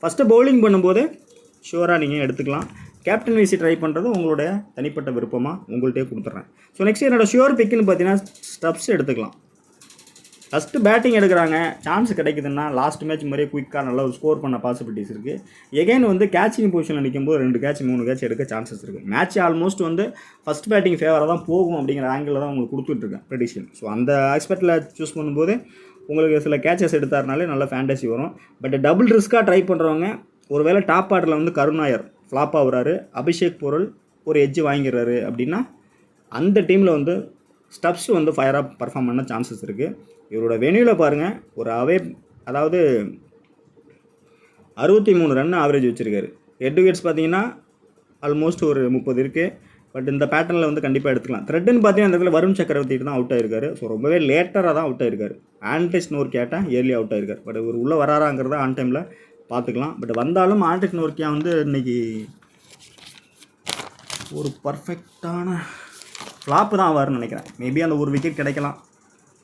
ஃபஸ்ட்டு பவுலிங் பண்ணும்போது ஷுவராக நீங்கள் எடுத்துக்கலாம். கேப்டன் வைசி ட்ரை பண்ணுறது உங்களுடைய தனிப்பட்ட விருப்பமாக உங்கள்கிட்டே கொடுத்துட்றேன். ஸோ நெக்ஸ்ட் என்னோடய ஷுவர் பிக்குன்னு பார்த்தீங்கன்னா ஸ்டப்ஸ் எடுத்துக்கலாம். ஃபஸ்ட்டு பேட்டிங் எடுக்கிறாங்க, சான்ஸ் கிடைக்குதுன்னா லாஸ்ட் மேட்ச் மாதிரியே குயிக்காக நல்லா ஸ்கோர் பண்ண பாசிபிலிட்டிஸ் இருக்குது. எகைன் வந்து கேட்சிங் பொசிஷனில் நிற்கும்போது 2 கேட்ச் 3 கேட்ச் எடுக்க சான்சஸ் இருக்குது. மேட்ச் ஆல்மோஸ்ட் வந்து ஃபஸ்ட் பேட்டிங் ஃபேவராக தான் போகும் அப்படிங்கிற ஆங்கிளில் தான் உங்களுக்கு கொடுத்துட்ருக்கேன் ப்ரெடிக்ஷன். ஸோ அந்த ஆஸ்பெக்டில் சூஸ் பண்ணும்போது உங்களுக்கு சில கேச்சஸ் எடுத்தாருனாலே நல்ல ஃபேண்டசி வரும். பட் டபுள் ரிஸ்க்காக ட்ரை பண்ணுறவங்க ஒருவேளை டாப் ஆர்டரில் வந்து கருண் நாயர் ஃப்ளாப் ஆகுறாரு, அபிஷேக் பொருள் ஒரு எட்ஜ் வாங்கிடுறாரு அப்படின்னா அந்த டீமில் வந்து ஸ்டப்ஸ் வந்து ஃபயராக பர்ஃபார்ம் பண்ண சான்சஸ் இருக்குது. இவரோட வெனியூவில் பாருங்கள், ஒரு அதாவது 63 ரன் ஆவரேஜ் வச்சுருக்காரு. ஹெட் விக்கெட்ஸ் பார்த்தீங்கன்னா ஆல்மோஸ்ட் ஒரு 30 இருக்குது. பட் இந்த பேட்டர்னில் வந்து கண்டிப்பாக எடுத்துக்கலாம். த்ரெட்டுன்னு பார்த்தீங்கன்னா அந்த இடத்துல வருண் சக்கரவர்த்தி தான் அவுட் ஆகிருக்காரு. ஸோ ரொம்பவே லேட்டராக தான் அவுட் ஆகிருக்காரு. ஆண்ட்ரிஸ் நோர்க்கியாட்ட இயர்லி அவுட் ஆகிருக்காரு. பட் இவர் உள்ளே வராராங்கிறத ஆன் டைமில் பார்த்துக்கலாம். பட் வந்தாலும் ஆண்ட்ரிஸ் நோர்க்கியா வந்து இன்றைக்கி ஒரு பர்ஃபெக்டான ஃப்ளாப்பு தான் ஆவார்னு நினைக்கிறேன். மேபி அந்த ஒரு விக்கெட் கிடைக்கலாம்,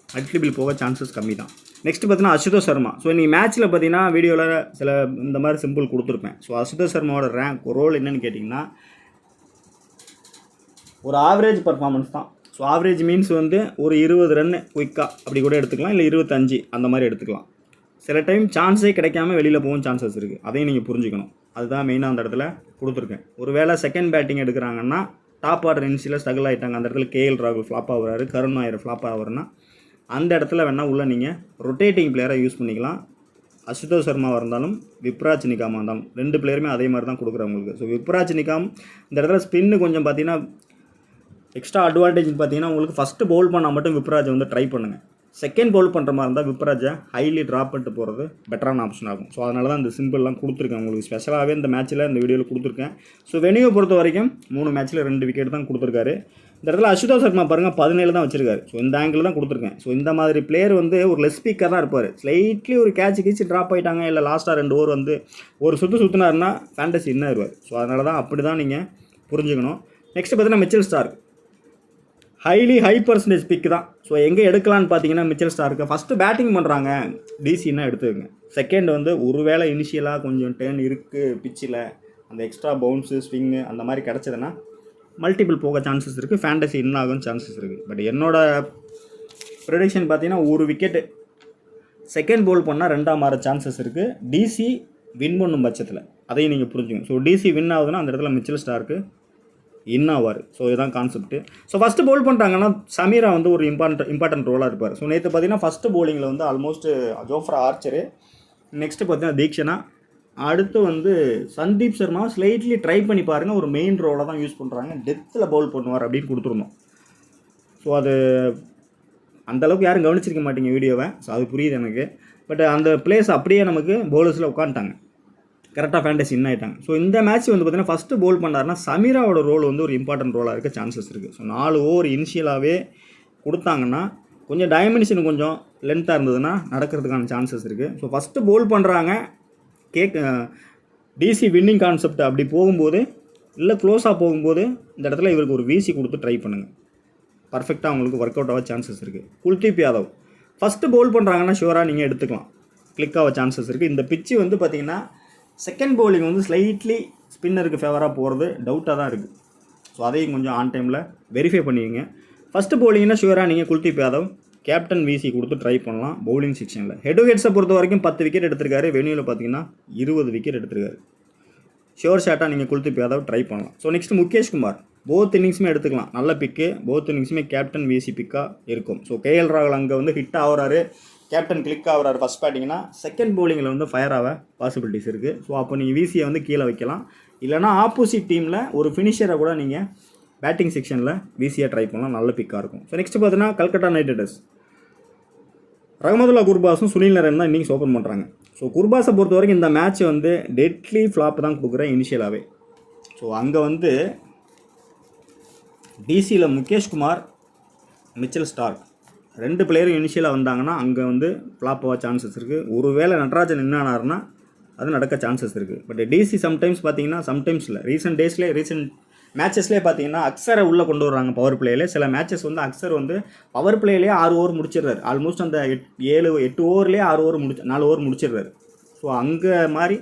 மல்டிபிள் போக சான்சஸ் கம்மி தான். நெக்ஸ்ட் பார்த்தீங்கன்னா அசுதோஷ் சர்மா. ஸோ இன்றைக்கி மேட்ச்சில் பார்த்தீங்கன்னா வீடியோவில் சில இந்த மாதிரி சிம்பிள் கொடுத்துருப்பேன். ஸோ அசுதோஷ் சர்மாவோட ரோல் என்னென்னு கேட்டிங்கன்னா ஒரு ஆவரேஜ் பர்ஃபார்மன்ஸ் தான். ஸோ ஆவரேஜ் மீன்ஸ் வந்து ஒரு 20 ரன் குயிக்காக அப்படி கூட எடுத்துக்கலாம், இல்லை 25 அந்த மாதிரி எடுத்துக்கலாம். சில டைம் சான்ஸே கிடைக்காம வெளியில் போகும் சான்சஸ் இருக்குது. அதையும் நீங்கள் புரிஞ்சுக்கணும். அதுதான் மெயினாக அந்த இடத்துல கொடுத்துருக்கேன். ஒரு வேளை செகண்ட் பேட்டிங் எடுக்கிறாங்கன்னா டாப் ஆர்டர் இனிஷியலாக ஸ்ட்ரகிள் ஆகிட்டாங்க, அந்த இடத்துல கேஎல் ராகுல் ஃப்ளாப் ஆகுறாரு, கருண் நாயர் ஃப்ளாப் ஆகுறன்னா அந்த இடத்துல வேணால் உள்ள நீங்கள் ரொட்டேட்டிங் பிளேயரை யூஸ் பண்ணிக்கலாம். அசுதோஷ் சர்மாவாக இருந்தாலும் விப்ராஜ் நிகாமாக இருந்தாலும் 2 பிளேயருமே அதே மாதிரி தான் கொடுக்குறேன் உங்களுக்கு. ஸோ விப்ராஜ் நிகாம் இந்த இடத்துல ஸ்பின்னு கொஞ்சம் பார்த்தீங்கன்னா எக்ஸ்ட்ரா அட்வான்டேஜ் பார்த்தீங்கன்னா உங்களுக்கு ஃபஸ்ட்டு பவுல் பண்ணால் மட்டும் விப்ராஜை வந்து ட்ரை பண்ணுங்கள். செகண்ட் பவுல் பண்ணுற மாதிரி இருந்தால் விப்ராஜை ஹைலி ட்ராப் பண்ணிட்டு போகிறது பெட்டரான ஆப்ஷன் ஆகும். ஸோ அதனால தான் இந்த சிம்பிள்லாம் கொடுத்துருக்கேன் உங்களுக்கு. ஸ்பெஷலாகவே இந்த மேட்ச்சில் இந்த வீடியோவில் கொடுத்துருக்கேன். ஸோ வெனியூவை பொறுத்த வரைக்கும் 3 மேட்ச்சில் 2 விக்கெட் தான் கொடுத்துருக்காரு. இந்த இடத்துல அசுதோஷ் சர்மா பாருங்கள் 17 தான் வச்சிருக்காரு. ஸோ இந்த ஆங்கிள் தான் கொடுத்துருக்கேன். ஸோ இந்த மாதிரி பிளேயர் வந்து ஒரு லெஸ் ஸ்பீக்கர் தான் இருப்பார். ஸ்லைட்லி ஒரு கேட்ச் ட்ராப் ஆகிட்டாங்க, இல்லை லாஸ்ட்டாக 2 ஓவர் வந்து ஒரு சுற்றினாருன்னா ஃபேண்டசி இன்னும் இருவார். ஸோ அதனால தான் அப்படி தான் நீங்கள் புரிஞ்சுக்கணும். நெக்ஸ்ட் பார்த்தீங்கன்னா Mitchell Stark. High percentage big தான். ஸோ எங்கே எடுக்கலான்னு பார்த்தீங்கன்னா மிச்சல் ஸ்டார்க்கு ஃபஸ்ட்டு பேட்டிங் பண்ணுறாங்க டிசின்னா எடுத்துக்கோங்க. செகண்ட் வந்து ஒருவேளை இனிஷியலாக கொஞ்சம் டேர்ன் இருக்குது பிச்சில், அந்த எக்ஸ்ட்ரா பவுன்ஸு ஸ்விங்கு அந்த மாதிரி கிடச்சதுன்னா மல்டிபிள் போக சான்சஸ் இருக்குது, ஃபேண்டசி இன் ஆகும் சான்சஸ் இருக்குது. பட் என்னோடய ப்ரெடிக்ஷன் பார்த்தீங்கன்னா ஒரு விக்கெட்டு செகண்ட் போல் பண்ணால் 2ஆக மாற சான்சஸ் இருக்குது, டிசி வின் பண்ணும் பட்சத்தில். அதையும் நீங்கள் புரிஞ்சுங்க. ஸோ டிசி வின் ஆகுதுன்னா அந்த இடத்துல மிச்சல் ஸ்டார்க்கு இன் ஆவார். ஸோ இதுதான் கான்செப்ட்டு. ஸோ ஃபஸ்ட்டு போல் பண்ணுறாங்கன்னா சமீரா வந்து ஒரு இம்பார்ட்டன்ட் ரோலாக இருப்பார். ஸோ நேற்று பார்த்தீங்கன்னா ஃபஸ்ட்டு போலிங்கில் வந்து ஆல்மோஸ்ட் ஜோஃப்ரா ஆர்ச்சரு, நெக்ஸ்ட்டு பார்த்தீங்கன்னா தீக்ஷனா, அடுத்து வந்து சந்தீப் சர்மா ஸ்லைட்லி ட்ரை பண்ணி பாருங்கள், ஒரு மெயின் ரோலை தான் யூஸ் பண்ணுறாங்க, டெத்தில் பவுல் பண்ணுவார் அப்படின்னு கொடுத்துருந்தோம். ஸோ அது அந்தளவுக்கு யாரும் கவனிச்சிருக்க மாட்டீங்க வீடியோவை. ஸோ அது புரியுது எனக்கு. பட் அந்த பிளேஸ் அப்படியே நமக்கு பவுலர்ஸில் உட்காந்துட்டாங்க, கரெக்டாக ஃபேண்டசி இன் ஆகிட்டாங்க. ஸோ இந்த மேட்ச் வந்து பார்த்தீங்கன்னா ஃபஸ்ட்டு போல் பண்ணாருன்னா சமீராவோட ரோல் வந்து ஒரு இம்பார்ட்டன்ட் ரோலாக இருக்க சான்சஸ் இருக்குது. ஸோ 4 ஓவர் இனிஷியலாகவே கொடுத்தாங்கன்னா கொஞ்சம் டைமென்ஷன் கொஞ்சம் லென்த்தாக இருந்ததுன்னா நடக்கிறதுக்கான சான்சஸ் இருக்குது. ஸோ ஃபஸ்ட்டு போல் பண்ணுறாங்க, டிசி வின்னிங் கான்செப்ட் அப்படி போகும்போது இல்லை க்ளோஸாக போகும்போது இந்த இடத்துல இவருக்கு ஒரு விசி கொடுத்து ட்ரை பண்ணுங்கள், பர்ஃபெக்டாக அவங்களுக்கு ஒர்க் அவுட் ஆக சான்சஸ் இருக்குது. குல்தீப் யாதவ் ஃபஸ்ட்டு போல் பண்ணுறாங்கன்னா ஷுவராக நீங்கள் எடுத்துக்கலாம், கிளிக் ஆக சான்சஸ் இருக்குது. இந்த பிச்சு வந்து பார்த்திங்கன்னா செகண்ட் பவுலிங் வந்து ஸ்லைட்லி ஸ்பின்னருக்கு ஃபேவராக போகிறது டவுட்டாக தான் இருக்குது. ஸோ அதையும் கொஞ்சம் ஆன் டைமில் வெரிஃபை பண்ணிக்கோங்க. ஃபஸ்ட்டு பவுலிங்னா ஷுவராக நீங்கள் குல்தீப் யாதவ் கேப்டன் விசி கொடுத்து ட்ரை பண்ணலாம் பவுலிங் செக்ஷனில். ஹெட்ஸை பொறுத்த வரைக்கும் 10 விக்கெட் எடுத்திருக்காரு, வெனியூவில் பார்த்தீங்கன்னா 20 விக்கெட் எடுத்திருக்காரு. ஷோர் ஷாட்டாக நீங்கள் குல்தீப் யாதவ் ட்ரை பண்ணலாம். So next Mukesh Kumar, both இன்னிங்ஸுமே எடுத்துக்கலாம், நல்ல பிக்கு, போத் இன்னிங்ஸுமே கேப்டன் விசி பிக்காக இருக்கும். ஸோ கேஎல் ராகுல் அங்கே வந்து ஹிட் ஆகிறாரு, கேப்டன் கிளிக் ஆகிறாரு ஃபஸ்ட் பேட்டிங்னா, செகண்ட் பவுலிங்கில் வந்து ஃபயர் ஆக பாசிபிலிட்டிஸ் இருக்குது. ஸோ அப்போ நீங்கள் விசியை வந்து கீழே வைக்கலாம், இல்லைனா ஆப்போசிட் டீமில் ஒரு ஃபினிஷரை கூட நீங்கள் பேட்டிங் செக்ஷனில் விசியாக ட்ரை பண்ணலாம், நல்ல பிக்காக இருக்கும். ஸோ நெக்ஸ்ட் பார்த்தீங்கன்னா கல்கட்டா நைட் ரைடர்ஸ், ரஹமதுல்லா குர்பாஸும் சுனில் நரேன் தான் இன்னிங்ஸ் ஓப்பன் பண்ணுறாங்க. ஸோ குர்பாஸை பொறுத்த வரைக்கும் இந்த மேட்ச் வந்து டெட்லி ஃப்ளாப் தான் கொடுக்குறேன் இனிஷியலாகவே. ஸோ அங்கே வந்து டிசியில் முகேஷ் குமார், மிச்சல் ஸ்டார்க் 2 பிளேயரும் இனிஷியலாக வந்தாங்கன்னா அங்கே வந்து ஃப்ளாப் ஆக சான்சஸ் இருக்குது. ஒருவேளை நட்ராஜன் என்னானார்னா அது நடக்க சான்சஸ் இருக்குது. பட் டிசி சம்டைம்ஸ் பார்த்தீங்கன்னா சம்டைம்ஸில் ரீசெண்ட் மேட்சஸ்லேயே பார்த்தீங்கன்னா அக்ஸரை உள்ளே கொண்டு வர்றாங்க பவர் பிளேயில். சில மேட்சஸ் வந்து அக்ஸர் வந்து பவர் பிளேலேயே 6 ஓவர் முடிச்சிடுறாரு, ஆல்மோஸ்ட் அந்த 8 ஓவர்லேயே 4 ஓவர் முடிச்சிடுறாரு. ஸோ அங்கே மாதிரி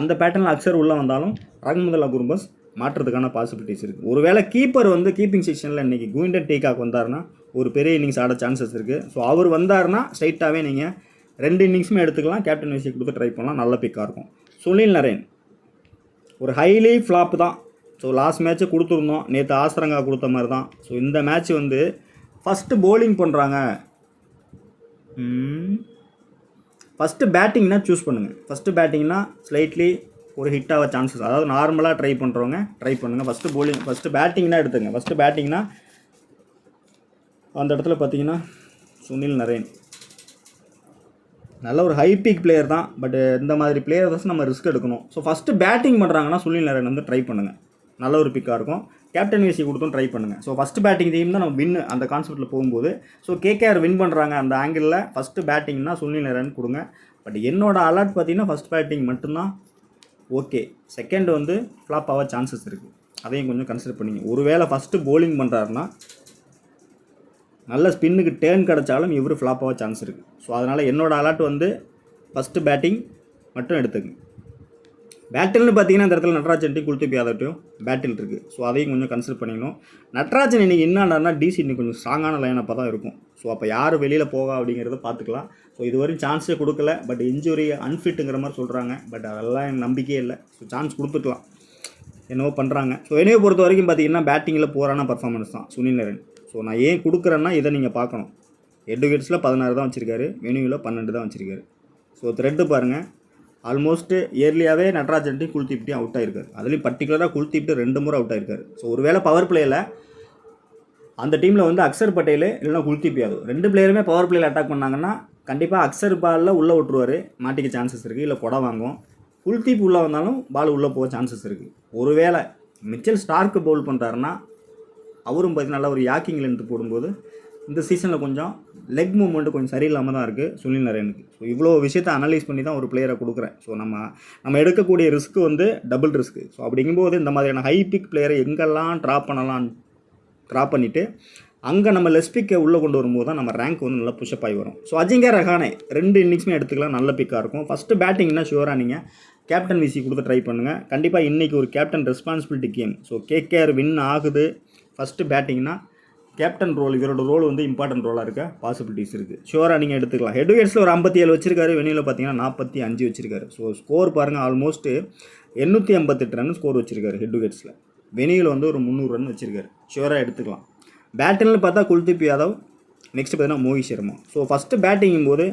அந்த பேட்டர்னில் அக்ஸர் உள்ளே வந்தாலும் ரஹமதுல்லா குர்பாஸ் மாற்றுறதுக்கான பாசிபிலிட்டிஸ் இருக்குது. ஒருவேளை கீப்பர் வந்து கீப்பிங் செக்ஷனில் இன்றைக்கி குயின்டன் டீகாக் வந்தார்னா ஒரு பெரிய இன்னிங்ஸ் ஆட சான்சஸ் இருக்குது. ஸோ அவர் வந்தார்னா ஸ்ட்ரைட்டாகவே நீங்கள் 2 இன்னிங்ஸுமே எடுத்துக்கலாம், கேப்டன் விசி கொடுத்து ட்ரை பண்ணலாம், நல்ல பிக்காக இருக்கும். சுனில் நரேன் ஒரு ஹைலி ஃப்ளாப் தான். ஸோ லாஸ்ட் மேட்ச்சு கொடுத்துருந்தோம், நேற்று ஆஸ்திரங்கா கொடுத்த மாதிரி தான். ஸோ இந்த மேட்ச் வந்து ஃபஸ்ட்டு போலிங் பண்ணுறாங்க, ஃபஸ்ட்டு பேட்டிங்னா சூஸ் பண்ணுங்கள். ஃபஸ்ட்டு பேட்டிங்னா ஸ்லைட்லி ஒரு ஹிட் ஆக சான்சஸ், அதாவது நார்மலாக ட்ரை பண்ணுறவங்க ட்ரை பண்ணுங்கள். ஃபஸ்ட்டு பேட்டிங்னா எடுத்துங்க. ஃபஸ்ட்டு பேட்டிங்னா அந்த இடத்துல பார்த்தீங்கன்னா சுனில் நரேன் நல்ல ஒரு ஹை பீக் பிளேயர் தான். பட் இந்த மாதிரி பிளேயர்ஸ் நம்ம ரிஸ்க் எடுக்கணும். ஸோ ஃபஸ்ட்டு பேட்டிங் பண்ணுறாங்கன்னா சுனில் நரேன் வந்து ட்ரை பண்ணுங்கள், நல்ல ஒரு பிக்காக இருக்கும். கேப்டன் விசி கொடுத்தும் ட்ரை பண்ணுங்கள். ஸோ ஃபஸ்ட்டு பேட்டிங் டீம் தான் நம்ம வின் அந்த கான்செப்ட்டில் போகும்போது. ஸோ கேகேஆர் வின் பண்ணுறாங்க அந்த ஆங்கிளில் ஃபஸ்ட்டு பேட்டிங்னா சுனில் நரேன் கொடுங்க. பட் என்னோட அலர்ட் பார்த்தீங்கன்னா ஃபஸ்ட் பேட்டிங் மட்டும்தான் ஓகே, செகண்ட் வந்து ஃப்ளாப் ஆக சான்சஸ் இருக்குது, அதையும் கொஞ்சம் கன்சிடர் பண்ணிங்க. ஒருவேளை ஃபஸ்ட்டு போலிங் பண்ணுறாருன்னா நல்ல ஸ்பின்னுக்கு டேர்ன் கிடச்சாலும் இவர் ஃப்ளாப் ஆக சான்ஸ் இருக்குது. ஸோ அதனால் என்னோடய அலர்ட் வந்து ஃபஸ்ட்டு பேட்டிங் மட்டும் எடுத்துக்கங்க. பேட்டில்னு பார்த்தீங்கன்னா இந்த இடத்துல நட்ராஜன் குல்தீப் யாதவ்ட்டையும் பேட்டில் இருக்குது. ஸோ அதையும் கொஞ்சம் கன்சிடர் பண்ணிக்கணும். நட்ராஜன் இன்றைக்கி என்னன்னா டிசி இன்னைக்கு கொஞ்சம் ஸ்ட்ராங்கான லைனப்பாக தான் இருக்கும். ஸோ அப்போ யார் வெளியில் போகா அப்படிங்கிறத பார்த்துக்கலாம். ஸோ இதுவரையும் சான்ஸே கொடுக்கல, பட் இன்ஜுரி அன்ஃபிட்டுங்கிற மாதிரி சொல்கிறாங்க. பட் அதெல்லாம் எனக்கு நம்பிக்கையே இல்லை. ஸோ சான்ஸ் கொடுத்துக்கலாம், என்னவோ பண்ணுறாங்க. ஸோ என்னையை பொறுத்த வரைக்கும் பார்த்தீங்கன்னா பேட்டிங்கில் போகிறான பர்ஃபார்மன்ஸ் தான் சுனில் நரேன். ஸோ நான் ஏன் கொடுக்குறேன்னா இதை நீங்கள் பார்க்கணும். விக்கெட்ஸில் 16 தான் வச்சுருக்காரு, வெனியூவில் 12 தான் வச்சுருக்காரு. ஸோ த்ரெட்டு பாருங்கள், ஆல்மோஸ்ட்டு இயர்லியாகவே நட்ராஜன் குல்தீப் அவுட் ஆகிருக்காரு. அதுலேயும் பர்டிகுலராக குல்தீப் 2 முறை அவுட் ஆகிருக்காரு. ஸோ ஒருவேளை பவர் பிளேயில் அந்த டீமில் வந்து அக்ஸர் பட்டேல் இல்லைனா குல்தீப் யாதவ் 2 பிளேயருமே பவர் பிளேயில் அட்டாக் பண்ணாங்கன்னா கண்டிப்பாக அக்ஸர் பாலில் உள்ளே விட்டுருவார், மாட்டிக்க சான்சஸ் இருக்குது, இல்லை கொடை வாங்கும். குல்தீப் உள்ளே வந்தாலும் பால் உள்ளே போக சான்சஸ் இருக்குது. ஒருவேளை மிச்சல் ஸ்டார்க்கு பவுல் பண்ணுறாருன்னா அவரும் பார்த்தீங்கன்னா ஒரு யாக்கிங் லென்த்து போடும்போது இந்த சீசனில் கொஞ்சம் லெக் மூவ்மெண்ட்டு கொஞ்சம் சரியில்லாமல் தான் இருக்குது சுனில் நரேனுக்கு. ஸோ இவ்வளோ விஷயத்தை அனலைஸ் பண்ணி தான் ஒரு பிளேயரை கொடுக்குறேன். ஸோ நம்ம எடுக்கக்கூடிய ரிஸ்க்கு வந்து டபுள் ரிஸ்க்கு. ஸோ அப்படிங்கும்போது இந்த மாதிரியான ஹை பிக் பிளேயரை எங்கெல்லாம் ட்ராப் பண்ணிவிட்டு அங்கே நம்ம லெஸ்பிக்கை உள்ளே கொண்டு வரும்போது தான் நம்ம ரேங்க் வந்து நல்லா புஷ்அப் ஆகி வரும். ஸோ அஜிங்கா ரஹானே 2 இன்னிங்ஸுமே எடுத்துக்கலாம், நல்ல பிக்காக இருக்கும். ஃபஸ்ட்டு பேட்டிங்னா ஷுவராக நீங்கள் கேப்டன் விசி கொடுத்து ட்ரை பண்ணுங்கள். கண்டிப்பாக இன்றைக்கி ஒரு captain responsibility game. So KKR win ஆகுது. ஃபஸ்ட்டு பேட்டிங்னா கேப்டன் ரோல், இவரோட ரோல் வந்து இம்பார்ட்டன்ட் ரோலாக இருக்க பாசிபிலிட்டிஸ் இருக்குது. ஷுவராக நீங்கள் எடுத்துக்கலாம். ஹெட் விக்கெட்ஸில் ஒரு 57 வச்சிருக்காரு, வெளியில் பார்த்தீங்கன்னா 45 வச்சிருக்காரு. ஸோ ஸ்கோர் பாருங்கள், ஆல்மோஸ்ட் 858 ரன் ஸ்கோர் வச்சிருக்காரு ஹெட் விக்கெட்ஸில். வெளியில் வந்து ஒரு 300 ரன் வச்சிருக்காரு. ஷுவராக எடுத்துக்கலாம். பேட்டிங்னு பார்த்தா குல்தீப் யாதவ், நெக்ஸ்ட் பார்த்தீங்கன்னா மோஹித் சர்மா. ஸோ ஃபஸ்ட்டு பேட்டிங்கும் போது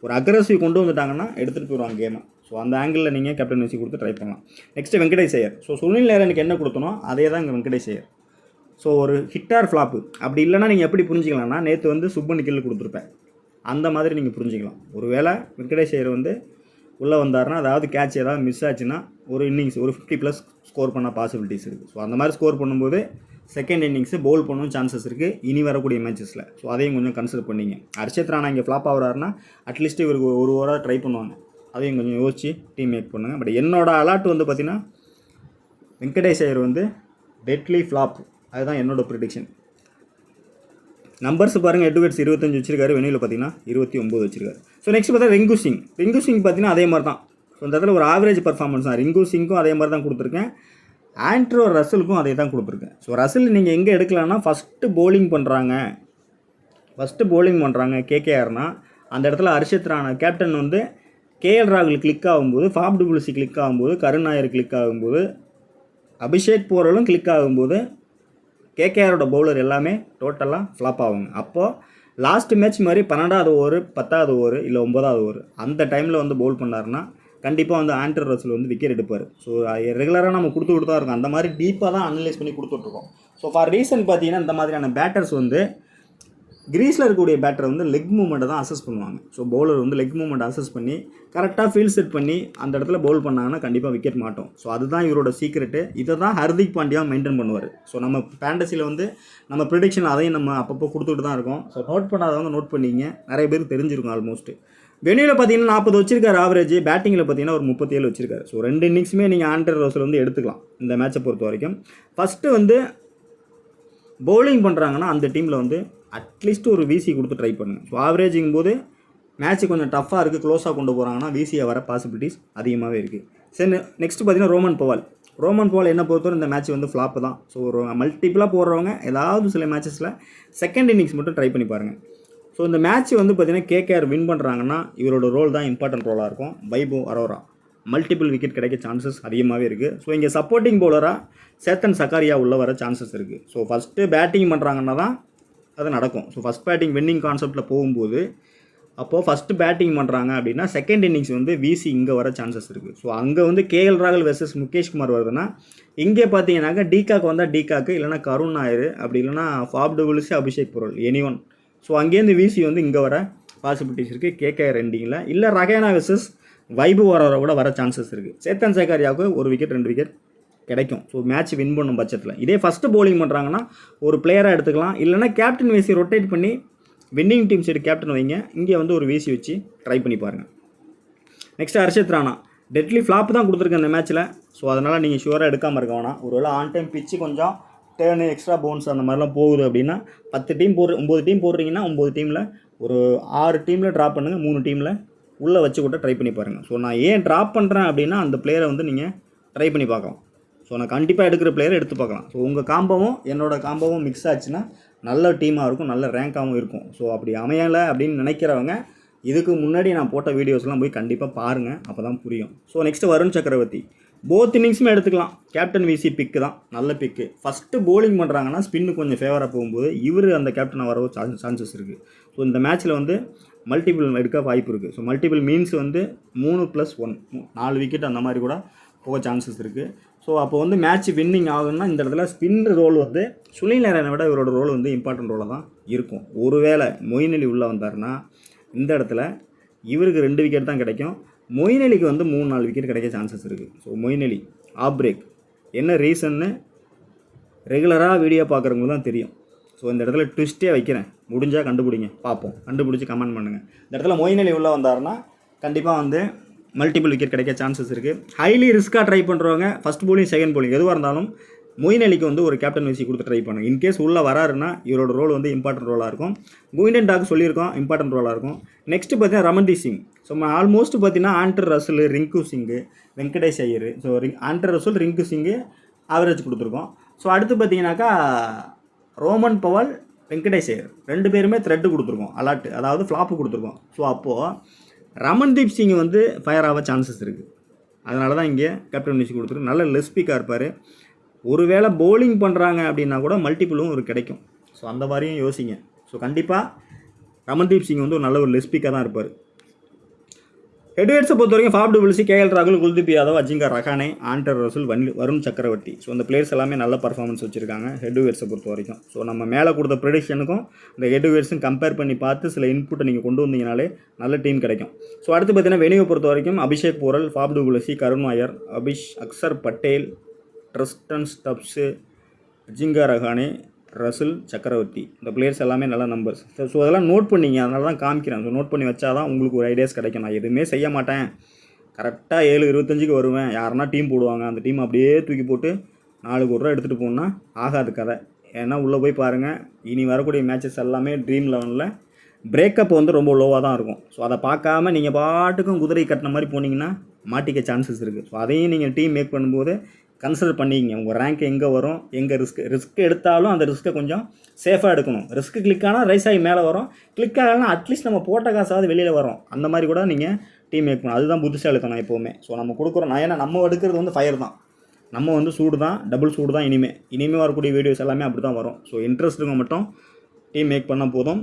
ஒரு அக்ரெசிவ் கொண்டு வந்துட்டாங்கன்னா எடுத்துகிட்டு போயிடுவாங்க கேமை. ஸோ அந்த ஆங்கிளில் நீங்கள் கேப்டன் விசி கொடுத்து ட்ரை பண்ணலாம். நெக்ஸ்ட்டு வெங்கடேஷ் ஐயர். ஸோ சுனில் நாராயணுக்கு என்ன கொடுத்தனோ அதே தான் இங்கே வெங்கடேஷ் ஐயர். ஸோ ஒரு ஹிட்டார் ஃப்ளாப்பு அப்படி இல்லைனா நீங்கள் எப்படி புரிஞ்சிக்கலாம்னா, நேற்று வந்து சுப்பன் கில் கொடுத்துருப்பேன், அந்த மாதிரி நீங்கள் புரிஞ்சிக்கலாம். ஒரு வேளை வெங்கடேஷ் ஐயர் வந்து உள்ளே வந்தார்னா, அதாவது கேட்ச் ஏதாவது மிஸ் ஆச்சுன்னா ஒரு இன்னிங்ஸ் ஒரு 50+ ஸ்கோர் பண்ண பாசிபிலிட்டிஸ் இருக்குது. ஸோ அந்த மாதிரி ஸ்கோர் பண்ணும்போது செகண்ட் இன்னிங்ஸு பவுல் பண்ணவும் சான்சஸ் இருக்குது இனி வரக்கூடிய மேட்சஸில். ஸோ அதையும் கொஞ்சம் கன்சிடர் பண்ணிங்க. ஹர்ஷித் ராணா இங்கே ஃப்ளாப் ஆகிறாருன்னா அட்லீஸ்ட் இவருக்கு ஒரு ஓவராக ட்ரை பண்ணுவாங்க. அதையும் கொஞ்சம் யோசிச்சு டீம் மேக் பண்ணுங்கள். பட் என்னோட அலாட் வந்து பார்த்திங்கன்னா வெங்கடேஷ் ஐயர் வந்து டெட்லி ஃப்ளாப், அதுதான் என்னோட ப்ரிடிக்ஷன். நம்பர்ஸ் பாருங்கள், ஹெட் விக்கெட்ஸ் 25 வச்சிருக்காரு, வெளியில் பார்த்தீங்கன்னா 29 வச்சிருக்காரு. ஸோ நெக்ஸ்ட் பார்த்தா ரிங்கு சிங் பார்த்தீங்கன்னா அதே மாதிரி தான். ஸோ இந்த இடத்துல ஒரு ஆவரேஜ் பர்ஃபார்மன்ஸ் தான். ரிங்கு சிங்க்கும் அதே மாதிரி தான் கொடுத்துருக்கேன், ஆண்ட்ரோ ரசலுக்கும் அதே தான் கொடுத்துருக்கேன். ஸோ ரசல் நீங்கள் எங்கே எடுக்கலாம்னா, ஃபஸ்ட்டு போலிங் பண்ணுறாங்க கேகேஆர்னா அந்த இடத்துல ஹர்ஷித் ராணா கேப்டன் வந்து கேஎல் ராகுல் கிளிக் ஆகும்போது, ஃபாப் டு பிளிசி கிளிக் ஆகும்போது, கருண் நாயர் கிளிக் ஆகும்போது, அபிஷேக் போரலும் கிளிக் ஆகும்போது கேகேஆரோட பவுலர் எல்லாமே டோட்டலாக ஃப்ளாப் ஆகுங்க. அப்போது லாஸ்ட் மேட்ச் மாதிரி 12வது ஓவர் 10வது ஓவர் இல்லை 9வது ஓவர் அந்த டைமில் வந்து பவுல் பண்ணாருன்னா கண்டிப்பாக வந்து ஆண்ட்ரோ ரசல் வந்து விக்கெட் எடுப்பார். ஸோ ரெகுலராக நம்ம கொடுத்து தான் இருக்கோம், அந்த மாதிரி டீப்பாக தான் அனலைஸ் பண்ணி கொடுத்துட்ருக்கோம். ஸோ ஃபார் ரீசன் பார்த்தீங்கன்னா இந்த மாதிரியான பேட்டர்ஸ் வந்து கிரீஸில் இருக்கக்கூடிய பேட்டரை வந்து லெக் மூவ்மெண்ட்டை தான் அசஸ் பண்ணுவாங்க. ஸோ பவுலர் வந்து லெக் மூவ்மெண்ட் அசஸ் பண்ணி கரெக்டாக ஃபீல்ட் செட் பண்ணி அந்த இடத்துல பவுல் பண்ணாங்கன்னா கண்டிப்பாக விக்கெட் மாட்டோம். ஸோ அதுதான் இவரோட சீக்ரெட்டு. இதை தான் ஹர்திக் பாண்டியா மெயின்டைன் பண்ணுவார். ஸோ நம்ம ஃபேண்டசியில் வந்து நம்ம ப்ரிடிக்ஷன் அதையும் நம்ம அப்பப்போ கொடுத்துட்டு தான் இருக்கோம். ஸோ நோட் பண்ணாதவங்க நோட் பண்ணிங்க, நிறைய பேருக்கு தெரிஞ்சிருக்கும் ஆல்மோஸ்ட். வெளியில் பார்த்தீங்கன்னா 40 வச்சிருக்காரு ஆவரேஜ், பேட்டிங்கில் பார்த்தீங்கன்னா ஒரு 37 வச்சிருக்காரு. ஸோ 2 இன்னிங்ஸுமே நீங்கள் ஆண்ட்ரோ ரசல் வந்து எடுத்துக்கலாம் இந்த மேட்சை பொறுத்த வரைக்கும். ஃபஸ்ட்டு வந்து பவுலிங் பண்ணுறாங்கன்னா அந்த டீமில் வந்து அட்லீஸ்ட் ஒரு விசி கொடுத்து ட்ரை பண்ணுங்கள். ஸோ ஆவரேஜிங் போது மேட்ச்சு கொஞ்சம் டஃப்பாக இருக்குது, க்ளோஸாக கொண்டு போகிறாங்கன்னா விசியை வர பாசிபிலிட்டிஸ் அதிகமாகவே இருக்குது. சரி, நெக்ஸ்ட் பார்த்தீங்கன்னா ரோமன் பவால் என்ன பொறுத்தவரை இந்த மேட்ச் வந்து ஃப்ளாப்பு தான். ஸோ ஒரு மல்டிபிளாக போடுறவங்க ஏதாவது சில மேட்சஸில் செகண்ட் இன்னிங்ஸ் மட்டும் ட்ரை பண்ணி பாருங்கள். ஸோ இந்த மேட்ச் வந்து பார்த்திங்கன்னா கேகேஆர் வின் பண்ணுறாங்கன்னா இவரோட ரோல் தான் இம்பார்ட்டன்ட் ரோலாக இருக்கும். வைபவ் அரோரா மல்டிபிள் விக்கெட் கிடைக்க சான்சஸ் அதிகமாகவே இருக்குது. ஸோ இங்கே சப்போர்ட்டிங் பவுலராக சேத்தன் சக்காரியா உள்ளே வர சான்சஸ் இருக்குது. ஸோ ஃபஸ்ட்டு பேட்டிங் பண்ணுறாங்கன்னா தான் அது நடக்கும். ஸோ ஃபஸ்ட் பேட்டிங் வின்னிங் கான்செப்ட்டில் போகும்போது அப்போது ஃபஸ்ட்டு பேட்டிங் பண்ணுறாங்க அப்படின்னா செகண்ட் இன்னிங்ஸ் வந்து விசி இங்கே வர சான்சஸ் இருக்குது. ஸோ அங்கே வந்து கேஎல் ராகுல் வெர்சஸ் முகேஷ் குமார் வருதுன்னா இங்கே பார்த்தீங்கன்னாக்கா டிகாக்கு வந்தால் டிகாக்கு, இல்லைனா கருண் நாயர், அப்படி இல்லைனா ஃபாப் டு பிளிசி, அபிஷேக் பொருள், எனிஒன். ஸோ அங்கேருந்து விசி வந்து இங்கே வர பாசிபிலிட்டிஸ் இருக்குது கேகேஆர் எண்டிங்கில். இல்லை ரஹேனா வெர்சஸ் வைபவ் அரோரா கூட வர சான்சஸ் இருக்குது. சேத்தன் சக்காரியாவுக்கு 1 விக்கெட் 2 விக்கெட் கிடைக்கும். ஸோ மேட்ச் வின் பண்ணும் பட்சத்தில் இதே ஃபஸ்ட்டு பவுலிங் பண்ணுறாங்கன்னா ஒரு பிளேயராக எடுத்துக்கலாம், இல்லைனா கேப்டன் விசி ரொட்டேட் பண்ணி வின்னிங் டீம் சைடு கேப்டன் வைங்க, இங்கே வந்து ஒரு விசி வச்சு ட்ரை பண்ணி பாருங்கள். Next Harshit Rana deadly flop தான் கொடுத்துருக்கேன் இந்த மேட்ச்சில். ஸோ அதனால் நீங்கள் ஷுவராக எடுக்காமல் இருக்க வேணாம். ஒருவேளை ஆன் டைம் பிச்சு கொஞ்சம் டேர்னு எக்ஸ்ட்ரா பவுன்ஸ் அந்த மாதிரிலாம் போகுது அப்படின்னா 9 டீம் போடுறீங்கன்னா 9 டீமில் ஒரு 6 டீமில் ட்ராப் பண்ணுங்கள், 3 டீமில் உள்ளே வச்சு கூட ட்ரை பண்ணி பாருங்கள். ஸோ நான் ஏன் ட்ராப் பண்ணுறேன் அப்படின்னா அந்த பிளேயரை வந்து நீங்கள் ட்ரை பண்ணி பார்க்கலாம். ஸோ நான் கண்டிப்பாக எடுக்கிற பிளேயரை எடுத்து பார்க்கலாம். ஸோ உங்கள் காம்போவும் என்னோடய காம்போவும் மிக்ஸ் ஆச்சுன்னா நல்ல டீமாக இருக்கும், நல்ல ரேங்காகவும் இருக்கும். ஸோ அப்படி அமையலை அப்படின்னு நினைக்கிறவங்க இதுக்கு முன்னாடி நான் போட்ட வீடியோஸ்லாம் போய் கண்டிப்பாக பாருங்கள், அப்போ தான் புரியும். ஸோ நெக்ஸ்ட்டு வருண் சக்கரவர்த்தி போத் இன்னிங்ஸுமே எடுத்துக்கலாம். கேப்டன் விசி பிக்கு தான், நல்ல பிக்கு. ஃபஸ்ட்டு போலிங் பண்ணுறாங்கன்னா ஸ்பின்னு கொஞ்சம் ஃபேவராக போகும்போது இவர் அந்த கேப்டனாக வரவும் சான்சஸ் இருக்குது. ஸோ இந்த மேட்ச்சில் வந்து மல்டிபிள் எடுக்க வாய்ப்பு இருக்குது. ஸோ மல்டிபிள் மீன்ஸ் வந்து 3+1 4 விக்கெட் அந்த மாதிரி கூட போக சான்சஸ் இருக்குது. ஸோ அப்போ வந்து மேட்ச் வின்னிங் ஆகுன்னா இந்த இடத்துல ஸ்பின் ரோல் வந்து சுனில் நாராயணை விட இவரோட ரோல் வந்து இம்பார்ட்டன்ட் ரோலாக தான் இருக்கும். ஒருவேளை மொயின் அலி உள்ளே வந்தார்னா இந்த இடத்துல இவருக்கு 2 விக்கெட் தான் கிடைக்கும், மொயின் அலிக்கு வந்து 3-4 விக்கெட் கிடைக்க சான்சஸ் இருக்குது. So Moeen Ali off break என்ன ரீசன்னு ரெகுலராக வீடியோ பார்க்குறவங்க தான் தெரியும். ஸோ இந்த இடத்துல ட்விஸ்ட்டே வைக்கிறேன், முடிஞ்சால் கண்டுபிடிங்க, பார்ப்போம், கண்டுபிடிச்சி கமெண்ட் பண்ணுங்கள். இந்த இடத்துல மொயின் அலி உள்ளே வந்தாருன்னா கண்டிப்பாக வந்து மல்டிபிள் விக்கெட் கிடைக்க சான்சஸ் இருக்குது. ஹைலி ரிஸ்க்காக ட்ரை பண்ணுறவங்க ஃபஸ்ட் போலிங் செகண்ட் போலிங் எதுவாக இருந்தாலும் மொயின் அலிக்கு வந்து ஒரு கேப்டன் வைசி கொடுத்து ட்ரை பண்ணுங்க. இன்கேஸ் உள்ளே வராருன்னா இவரோட ரோல் வந்து இம்பார்ட்டன்ட் ரோலாக இருக்கும். குயின்டன் டாக் சொல்லியிருக்கோம், இம்பார்ட்டன்ட் ரோலாக இருக்கும். நெக்ஸ்ட்டு பார்த்தீங்கன்னா ரமன்தீப் சிங். ஸோ ஆல்மோஸ்ட் பார்த்தீங்கன்னா ஆண்டர் ரசல், ரிங்கு சிங்கு, வெங்கடேஷ் ஐயர். ஸோ ஆண்டர் ரசல், ரிங்கு சிங்கு ஆவரேஜ் கொடுத்துருக்கோம். ஸோ அடுத்து பார்த்தீங்கன்னாக்கா ரோமன் பவல், வெங்கடேஷ் ஐயர் 2 பேருமே த்ரெட்டு கொடுத்துருக்கோம், அலாட்டு, அதாவது ஃப்ளாப்பு கொடுத்துருக்கோம். ஸோ அப்போது ரமன்தீப் சிங் வந்து ஃபயர் ஆக சான்சஸ் இருக்குது. அதனால தான் இங்கே கேப்டன் வைசி கொடுத்துருக்கு. நல்ல லெஸ்பிக்காக இருப்பார். ஒருவேளை போலிங் பண்ணுறாங்க அப்படின்னா கூட மல்டிபிளும் ஒரு கிடைக்கும். ஸோ அந்த மாதிரியும் யோசிங்க. ஸோ கண்டிப்பாக ரமன்தீப் சிங் வந்து ஒரு நல்ல ஒரு லெஸ்பிக்காக தான் இருப்பார். ஹெட்வேட்ஸை பொறுத்த வரைக்கும் ஃபாப் டு பிளிசி, கேஎல் ராகுல், குல்தீப் யாதவ், அஜிங்கா ரஹானே, ஆண்டர் ரசூல், வருண் சக்கரவர்த்தி. ஸோ இந்த பிளேயர்ஸ் எல்லாமே நல்ல பர்ஃபார்மன்ஸ் வச்சுருக்காங்க ஹெட்வேட்ஸை பொறுத்த வரைக்கும். ஸோ நம்ம மேலே கொடுத்த ப்ரெடிக்ஷனுக்கும் இந்த ஹெட்வேட்ஸும் கம்பேர் பண்ணி பார்த்து சில இன்புட்டை நீங்கள் கொண்டு வந்தீங்கனாலே நல்ல டீம் கிடைக்கும். ஸோ அடுத்து பார்த்தீங்கன்னா வெனியூவை பொறுத்த வரைக்கும் Abishek Porel, Faf du Plessis, Karun Nair, Axar Patel, Tristan Stubbs, Ajinkya Rahane, Russell, Chakravarthy. இந்த பிளேயர்ஸ் எல்லாமே நல்ல நம்பர்ஸ். ஸோ அதெல்லாம் நோட் பண்ணிங்க, அதனால தான் காமிக்கிறேன். ஸோ நோட் பண்ணி வச்சா தான் உங்களுக்கு ஒரு ஐடியாஸ் கிடைக்கும். நான் எதுவுமே செய்ய மாட்டேன், கரெக்டாக 7:25 வருவேன், யாருன்னா டீம் போடுவாங்க, அந்த டீம் அப்படியே தூக்கி போட்டு 4 கோடி ரூபா எடுத்துகிட்டு போகணுன்னா ஆகாது கதை. ஏன்னா உள்ளே போய் பாருங்கள், இனி வரக்கூடிய மேட்சஸ் எல்லாமே ட்ரீம் 11ல் பிரேக்கப் வந்து ரொம்ப லோவாக தான் இருக்கும். ஸோ அதை பார்க்காம நீங்கள் பாட்டுக்கும் குதிரை கட்டின மாதிரி போனீங்கன்னா மாட்டிக்க சான்சஸ் இருக்குது. ஸோ அதையும் நீங்கள் டீம் மேக் பண்ணும்போது கன்சிடர் பண்ணிக்கிங்க. உங்கள் ரேங்க் எங்கே வரும், எங்கே ரிஸ்க் எடுத்தாலும் அந்த ரிஸ்க்கை கொஞ்சம் சேஃபாக எடுக்கணும். ரிஸ்க்கு கிளிக் ஆனால் ரைஸ் ஆகி மேலே வரும், கிளிக் ஆகலைன்னா அட்லீஸ்ட் நம்ம போட்ட காசாவது வெளியில் வரும். அந்த மாதிரி கூட நீங்கள் டீம் மேக் பண்ணணும். அதுதான் புத்திசாலித்தனம் எப்போவுமே. ஸோ நம்ம கொடுக்குறோம், நான் ஏன்னா நம்ம எடுக்கிறது வந்து ஃபயர் தான், நம்ம வந்து சூடு தான், டபுள் சூடு தான். இனிமேல் வரக்கூடிய வீடியோஸ் எல்லாமே அப்படி தான் வரும். ஸோ இன்ட்ரெஸ்ட்டுங்க மட்டும் டீம் மேக் பண்ணால் போதும்,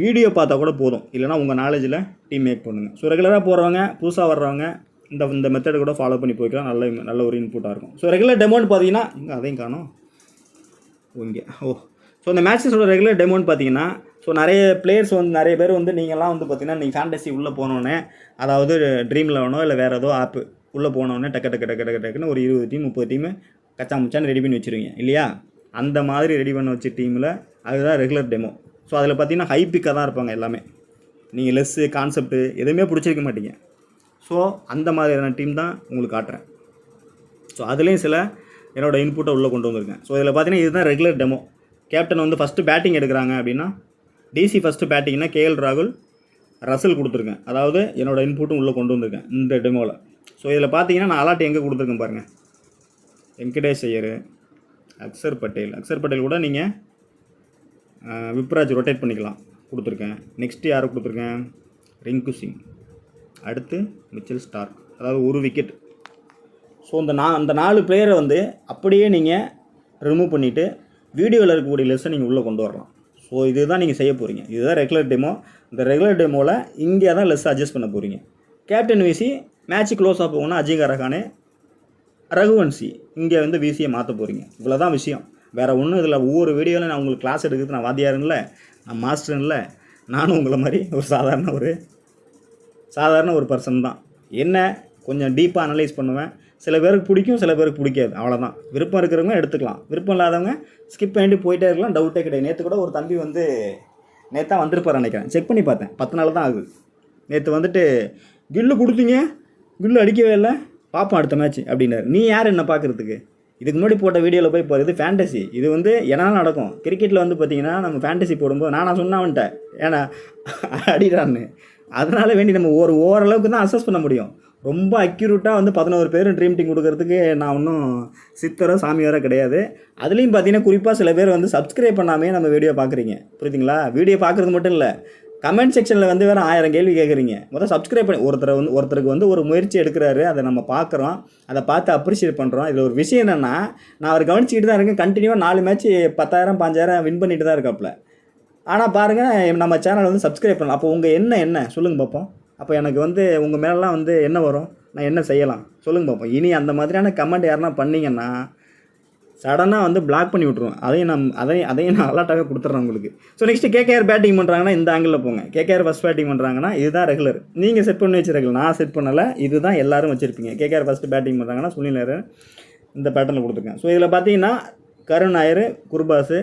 வீடியோ பார்த்தா கூட போதும், இல்லைனா உங்கள் நாலேஜில் டீம் மேக் பண்ணுங்கள். ஸோ ரெகுலராக போகிறவங்க, புதுசாக வர்றவங்க இந்த மெத்தடை கூட ஃபாலோ பண்ணி போய்க்கலாம். நல்ல ஒரு இன்புட்டாக இருக்கும். ஸோ ரெகுலர் டெமோன்னு பார்த்தீங்கன்னா இங்கே அதையும் காணும் இங்கே. ஸோ இந்த மேட்சஸோட ரெகுலர் டெமோன்னு பார்த்தீங்கன்னா, ஸோ நிறைய பிளேயர்ஸ் வந்து நிறைய பேர் வந்து நீங்கள்லாம் வந்து பார்த்தீங்கன்னா நீங்கள் ஃபேண்டசி உள்ளே போனோடனே, அதாவது ட்ரீம் 11 இல்லை வேறு ஏதோ ஆப்பு உள்ளே போனோடனே டக்குன்னு ஒரு 20 டீம் 30 டீமு கச்சா முச்சான்னு ரெடி பண்ணி வச்சுருவீங்க இல்லையா? அந்த மாதிரி ரெடி பண்ண வச்ச டீமில் அதுதான் ரெகுலர் டெமோ. ஸோ அதில் பார்த்தீங்கன்னா ஹை பிக்காக தான் இருப்பாங்க எல்லாமே. நீங்கள் லெஸ்ஸு கான்செப்ட்டு எதுவுமே பிடிச்சிருக்க மாட்டீங்க. ஸோ அந்த மாதிரியான டீம் தான் உங்களுக்கு காட்டுறேன். ஸோ அதுலேயும் சில என்னோடய இன்புட்டை உள்ளே கொண்டு வந்திருக்கேன். ஸோ இதில் பார்த்தீங்கன்னா இதுதான் ரெகுலர் டெமோ. கேப்டன் வந்து ஃபஸ்ட்டு பேட்டிங் எடுக்கிறாங்க அப்படின்னா டிசி ஃபஸ்ட்டு பேட்டிங்னா கேஎல் ராகுல், ரசல் கொடுத்துருக்கேன். அதாவது என்னோடய இன்புட்டும் உள்ளே கொண்டு வந்திருக்கேன் இந்த டெமோவில். ஸோ இதில் பார்த்தீங்கன்னா நான் அலாட் எங்கே கொடுத்துருக்கேன் பாருங்கள். வெங்கடேஷ் ஐயர், அக்சர் பட்டேல் கூட நீங்கள் விப்ராஜ் ரொட்டேட் பண்ணிக்கலாம் கொடுத்துருக்கேன். நெக்ஸ்ட்டு யாரை கொடுத்துருக்கேன், ரிங்கு சிங், அடுத்து மிச்சல் ஸ்டார்க், அதாவது ஒரு விக்கெட். ஸோ அந்த 4 பிளேயரை வந்து அப்படியே நீங்கள் ரிமூவ் பண்ணிவிட்டு வீடியோவில் இருக்கக்கூடிய லெஸ்ஸை நீங்கள் உள்ளே கொண்டு வரலாம். ஸோ இதுதான் நீங்கள் செய்ய போகிறீங்க. இதுதான் ரெகுலர் டெமோ. இந்த ரெகுலர் டெமோவில் இங்கே தான் லெஸ் அட்ஜஸ்ட் பண்ண போகிறீங்க. கேப்டன் விசி மேட்ச் க்ளோஸ் ஆக போகணும்னா அஜிங்கா ரஹானே, ரகுவன்சி இங்கே வந்து விசியை மாற்ற போகிறீங்க. இவ்வளோ தான் விஷயம். வேறு ஒன்றும் இதில் ஒவ்வொரு வீடியோவில் நான் உங்களுக்கு கிளாஸ் எடுக்கிறது நான் வாத்தியாருன்னு இல்லை, நான் மாஸ்டர்னு இல்லை, நானும் உங்களை மாதிரி ஒரு சாதாரண ஒரு பர்சன் தான். என்ன கொஞ்சம் டீப்பாக அனலைஸ் பண்ணுவேன். சில பேருக்கு பிடிக்கும், சில பேருக்கு பிடிக்காது, அவ்வளோதான். விருப்பம் இருக்கிறவங்க எடுத்துக்கலாம், விருப்பம் இல்லாதவங்க ஸ்கிப் பண்ணிட்டு போயிட்டே இருக்கலாம். டவுட்டே கிடையாது. நேற்று கூட ஒரு தம்பி வந்து நேற்று வந்திருப்பார் நினைக்கிறேன், செக் பண்ணி பார்த்தேன், 10 நாள் தான் ஆகுது. நேற்று வந்துட்டு கில்லு கொடுத்தீங்க, கில்லு அடிக்கவே இல்லை, பார்ப்போம் அடுத்த மேட்ச் அப்படின்னாரு. நீ யார் என்ன பார்க்குறதுக்கு? இதுக்கு முன்னாடி போட்ட வீடியோவில் போய் போகிறது ஃபேண்டசி. இது வந்து என்ன நடக்கும் கிரிக்கெட்டில் வந்து பார்த்தீங்கன்னா, நம்ம ஃபேண்டசி போடும்போது நான் சொன்னவன்ட்டேன் ஏன்னா அடிடான்னு. அதனால் வேண்டி நம்ம ஓரளவுக்கு தான் அசஸ் பண்ண முடியும். ரொம்ப அக்யூரேட்டாக வந்து 11 பேர் ட்ரீம் டீம் கொடுக்கறதுக்கு நான் ஒன்றும் சித்தரோ சாமியாரோ கிடையாது. அதுலேயும் பார்த்தீங்கன்னா குறிப்பாக சில பேர் வந்து சப்ஸ்கிரைப் பண்ணாமே நம்ம வீடியோ பார்க்குறீங்க, புரியுதுங்களா? வீடியோ பார்க்குறது மட்டும் இல்லை, கமெண்ட் செக்ஷனில் வந்து வேறு 1000 கேள்வி கேட்குறீங்க. முதல் சப்ஸ்கிரைப் பண்ணி ஒருத்தருக்கு வந்து ஒரு முயற்சி எடுக்கிறாரு, அதை நம்ம பார்க்குறோம், அதை பார்த்து அப்ரிஷியேட் பண்ணுறோம். இதில் ஒரு விஷயம் என்னென்னா, நான் அவர் கவனிச்சிக்கிட்டு தான் இருக்கேன். கண்டினியூவாக 4 மேட்ச் 10,000 5,000 வின் பண்ணிட்டு தான் இருக்காப்புல. ஆனால் பாருங்கள், நம்ம சேனல் வந்து சப்ஸ்கிரைப் பண்ணலாம். அப்போ உங்கள் என்ன சொல்லுங்கள் பார்ப்போம். அப்போ எனக்கு வந்து உங்கள் மேலெலாம் வந்து என்ன வரும், நான் என்ன செய்யலாம் சொல்லுங்கள் பார்ப்போம். இனி அந்த மாதிரியான கமெண்ட் யாருன்னா பண்ணிங்கன்னா சடனாக வந்து பிளாக் பண்ணி விட்ருவோம். அதையும் நான் அலர்ட்டாகவே கொடுத்துட்றேன் உங்களுக்கு. ஸோ நெக்ஸ்ட்டு கேகேஆர் பேட்டிங் பண்ணுறாங்கன்னா இந்த ஆங்கிளில் போங்க. கேகேஆர் ஃபஸ்ட் பேட்டிங் பண்ணுறாங்கன்னா இதுதான் ரெகுலர். நீங்கள் செட் பண்ணி வச்சு ரெகுலர், நான் செட் பண்ணலை, இதுதான் எல்லோரும் வச்சுருப்பீங்க. கேகேஆர் ஃபஸ்ட்டு பேட்டிங் பண்ணுறாங்கன்னா சுனில் இந்த பேட்டர்னில் கொடுத்துருக்கேன். ஸோ இதில் பார்த்தீங்கன்னா கருண் நாயர், குர்பாஸு,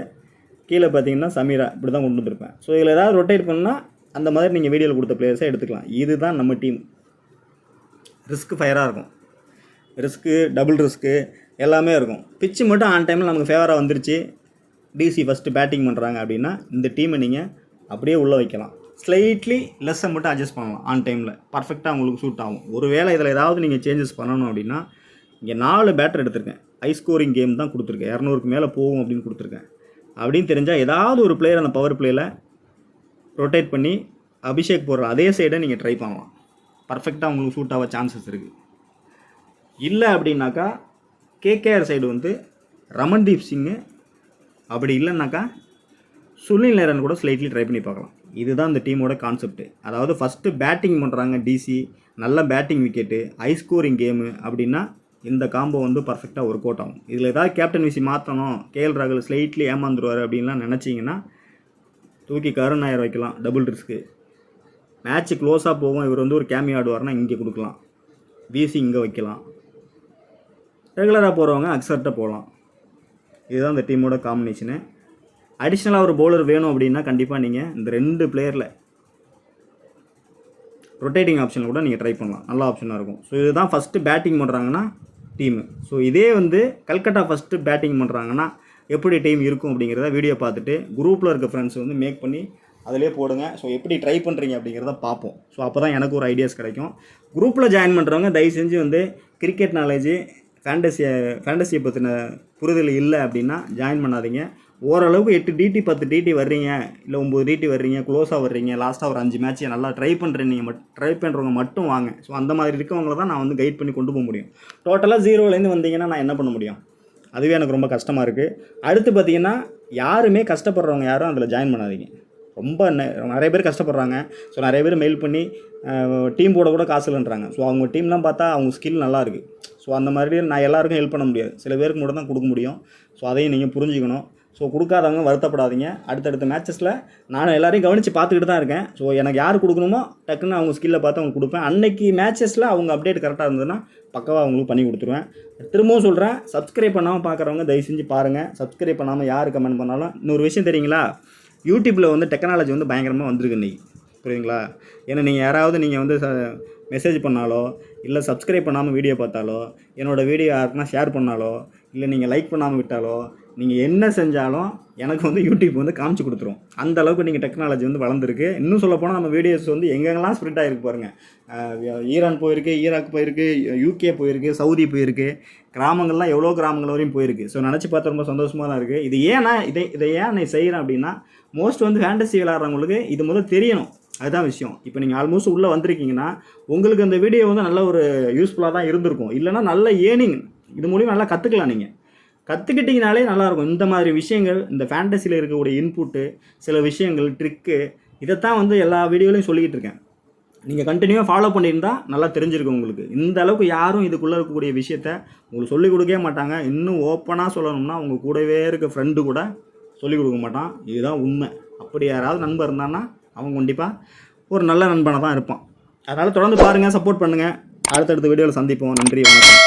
கீழே பார்த்தீங்கன்னா சமீரா, இப்படி தான் கொண்டு வந்துருப்பேன். ஸோ இதில் ஏதாவது ரொட்டேட் பண்ணால் அந்த மாதிரி நீங்கள் வீடியோவில் கொடுத்த பிளேயர்ஸை எடுத்துக்கலாம். இதுதான் நம்ம டீம். ரிஸ்க்கு ஃபயராக இருக்கும். ரிஸ்க்கு, டபுள் ரிஸ்க்கு, எல்லாமே இருக்கும். பிச்சு மட்டும் ஆன் டைமில் நமக்கு ஃபேவராக வந்துருச்சு, டிசி ஃபஸ்ட்டு பேட்டிங் பண்ணுறாங்க அப்படின்னா இந்த டீமை நீங்கள் அப்படியே உள்ளே வைக்கலாம். ஸ்லைட்லி லெஸ்ஸை மட்டும் அட்ஜஸ்ட் பண்ணலாம் ஆன் டைமில், பர்ஃபெக்டாக உங்களுக்கு சூட் ஆகும். ஒரு வேளை இதில் ஏதாவது நீங்கள் சேஞ்சஸ் பண்ணணும் அப்படின்னா, இங்கே 4 பேட்டர் எடுத்திருக்கேன், ஹை ஸ்கோரிங் கேம் தான் கொடுத்துருக்கேன், 200க்கு மேலே போகும் அப்படின்னு கொடுத்துருக்கேன். அப்படின்னு தெரிஞ்சால் ஏதாவது ஒரு பிளேயர் அந்த பவர் பிளேயில் ரொட்டேட் பண்ணி அபிஷேக் போடுற அதே சைடை நீங்கள் ட்ரை பண்ணலாம். பர்ஃபெக்டாக உங்களுக்கு சூட் ஆக சான்சஸ் இருக்குது. இல்லை அப்படின்னாக்கா கேகேஆர் சைடு வந்து ரமன்தீப் சிங்கு, அப்படி இல்லைன்னாக்கா சுனில் நரேன் கூட ஸ்லைட்லி ட்ரை பண்ணி பார்க்கலாம். இதுதான் இந்த டீமோட கான்செப்ட். அதாவது ஃபஸ்ட்டு பேட்டிங் பண்ணுறாங்க டிசி, நல்ல batting wicket, high scoring game அப்படின்னா இந்த காம்போ வந்து பர்ஃபெக்டாக ஒர்க் அவுட் ஆகும். இதில் ஏதாவது கேப்டன் விசி மாற்றணும், கேஎல் ராகுல் ஸ்லைட்லி ஏமாந்துருவார் அப்படின்லாம் நினச்சிங்கன்னா தூக்கி கருண் நாயர் வைக்கலாம், டபுள் ரிஸ்க்கு. மேட்ச்சு க்ளோஸாக போகும், இவர் வந்து ஒரு கேமி ஆடுவார்னா இங்கே கொடுக்கலாம், விசி இங்கே வைக்கலாம். ரெகுலராக போகிறவங்க அக்சர்ட்டாக போகலாம். இதுதான் இந்த டீமோட காம்பினேஷனு. அடிஷ்னலாக ஒரு பவுலர் வேணும் அப்படின்னா கண்டிப்பாக நீங்கள் இந்த 2 பிளேயரில் ரொட்டேட்டிங் ஆப்ஷனில் கூட நீங்கள் ட்ரை பண்ணலாம், நல்ல ஆப்ஷனாக இருக்கும். ஸோ இதுதான் ஃபஸ்ட்டு பேட்டிங் பண்ணுறாங்கன்னா டீமு. ஸோ இதே வந்து கல்கட்டா ஃபஸ்ட்டு பேட்டிங் பண்ணுறாங்கன்னா எப்படி டீம் இருக்கும் அப்படிங்கிறத வீடியோ பார்த்துட்டு குரூப்பில் இருக்க ஃப்ரெண்ட்ஸ் வந்து மேக் பண்ணி அதிலே போடுங்க. ஸோ எப்படி ட்ரை பண்ணுறீங்க அப்படிங்கிறத பார்ப்போம். ஸோ அப்போ தான் எனக்கு ஒரு ஐடியாஸ் கிடைக்கும். குரூப்பில் ஜாயின் பண்ணுறவங்க தயவு செஞ்சு வந்து கிரிக்கெட் நாலேஜு, ஃபேண்டசியை பற்றின புரிதல் இல்லை அப்படின்னா ஜாயின் பண்ணாதீங்க. ஓரளவுக்கு 8 டிடி 10 டிடி வர்றீங்க, இல்லை 9 டிடி வர்றீங்க, க்ளோஸாக வர்றீங்க, லாஸ்ட்டாக ஒரு 5 மேட்ச்சை நல்லா ட்ரை பண்ணுறவங்க மட்டும் வாங்க. ஸோ அந்த மாதிரி இருக்கவங்கள தான் நான் வந்து கைட் பண்ணி கொண்டு போக முடியும். டோட்டலாக 0லேருந்து வந்தீங்கன்னா நான் என்ன பண்ண முடியும்? அதுவே எனக்கு ரொம்ப கஷ்டமாக இருக்குது. அடுத்து பார்த்தீங்கன்னா யாருமே கஷ்டப்படுறவங்க யாரும் அதில் ஜாயின் பண்ணாதீங்க. ரொம்ப நிறைய பேர் கஷ்டப்படுறாங்க. ஸோ நிறைய பேர் மெயில் பண்ணி டீம் போட கூட காசு இல்லைன்றாங்க. ஸோ அவங்க டீம்லாம் பார்த்தா அவங்க ஸ்கில் நல்லா இருக்குது. ஸோ அந்த மாதிரி நான் எல்லாருக்கும் ஹெல்ப் பண்ண முடியாது, சில பேருக்கு மட்டும் தான் கொடுக்க முடியும். ஸோ அதையும் நீங்கள் புரிஞ்சுக்கணும். ஸோ கொடுக்காதவங்க வருத்தப்படாதீங்க. அடுத்தடுத்த மேட்சஸில் நானும் எல்லாரையும் கவனித்து பார்த்துக்கிட்டு தான் இருக்கேன். ஸோ எனக்கு யார் கொடுக்கணுமோ டக்குன்னு அவங்க ஸ்கில்லை பார்த்து அவங்க கொடுப்பேன். அன்னைக்கு மேட்சஸில் அவங்க அப்டேட் கரெக்டாக இருந்ததுன்னா பக்கவாக அவங்களுக்கு பண்ணி கொடுத்துருவேன். திரும்பவும் சொல்கிறேன், சப்ஸ்கிரைப் பண்ணாமல் பார்க்குறவங்க தயவு செஞ்சு பாருங்கள். சப்ஸ்கிரைப் பண்ணாமல் யார் கமெண்ட் பண்ணாலும். இன்னொரு விஷயம் தெரியுங்களா, யூடியூப்பில் வந்து டெக்னாலஜி வந்து பயங்கரமாக வந்திருக்கு இன்றைக்கி, புரியுதுங்களா? ஏன்னா நீங்கள் வந்து மெசேஜ் பண்ணாலோ, இல்லை சப்ஸ்கிரைப் பண்ணாமல் வீடியோ பார்த்தாலோ, என்னோடய வீடியோ யாருக்குன்னா ஷேர் பண்ணாலோ, இல்லை நீங்கள் லைக் பண்ணாமல் விட்டாலோ, நீங்கள் என்ன செஞ்சாலும் எனக்கு வந்து யூடியூப் வந்து காமிச்சு கொடுத்துரும். அந்த அளவுக்கு நீங்கள் டெக்னாலஜி வந்து வளர்ந்துருக்கு. இன்னும் சொல்லப்போனால் நம்ம வீடியோஸ் வந்து எங்கெங்கெல்லாம் ஸ்ப்ரெட் ஆகிருக்கு பாருங்கள். ஈரான் போயிருக்கு, ஈராக் போயிருக்கு, யூகே போயிருக்கு, சவுதி போயிருக்கு, கிராமங்கள்லாம் எவ்வளோ கிராமங்கள் வரையும் போயிருக்கு. ஸோ நினச்சி பார்த்தா ரொம்ப சந்தோஷமாக தான் இருக்குது. இது ஏன்னா இதை ஏன் நான் செய்கிறேன் அப்படின்னா, மோஸ்ட் வந்து ஃபேண்டசி விளையாடுறவங்களுக்கு இது முதல்ல தெரியணும். அதுதான் விஷயம். இப்போ நீங்கள் ஆல்மோஸ்ட் உள்ளே வந்திருக்கீங்கன்னா உங்களுக்கு அந்த வீடியோ வந்து நல்ல ஒரு யூஸ்ஃபுல்லாக தான் இருந்திருக்கும். இல்லைனா நல்ல ஏர்னிங் இது மூலிமா நல்லா கற்றுக்கலாம். நீங்கள் கற்றுக்கிட்டிங்கனாலே நல்லாயிருக்கும். இந்த மாதிரி விஷயங்கள், இந்த ஃபேண்டசியில் இருக்கக்கூடிய இன்புட்டு, சில விஷயங்கள், ட்ரிக்கு, இதைத்தான் வந்து எல்லா வீடியோலையும் சொல்லிக்கிட்டு இருக்கேன். நீங்கள் கண்டினியூவாக ஃபாலோ பண்ணியிருந்தால் நல்லா தெரிஞ்சிருக்கும் உங்களுக்கு. இந்த அளவுக்கு யாரும் இதுக்குள்ளே இருக்கக்கூடிய விஷயத்த உங்களுக்கு சொல்லிக் கொடுக்கவே மாட்டாங்க. இன்னும் ஓப்பனாக சொல்லணும்னா உங்கள் கூடவே இருக்க ஃப்ரெண்டு கூட சொல்லிக் கொடுக்க மாட்டான். இதுதான் உண்மை. அப்படி யாராவது நண்பர் இருந்தான்னா அவன் கண்டிப்பாக ஒரு நல்ல நண்பனாக தான் இருப்பான். அதனால் தொடர்ந்து பாருங்கள், சப்போர்ட் பண்ணுங்கள். அடுத்தடுத்த வீடியோவில் சந்திப்போம். நன்றி, வணக்கம்.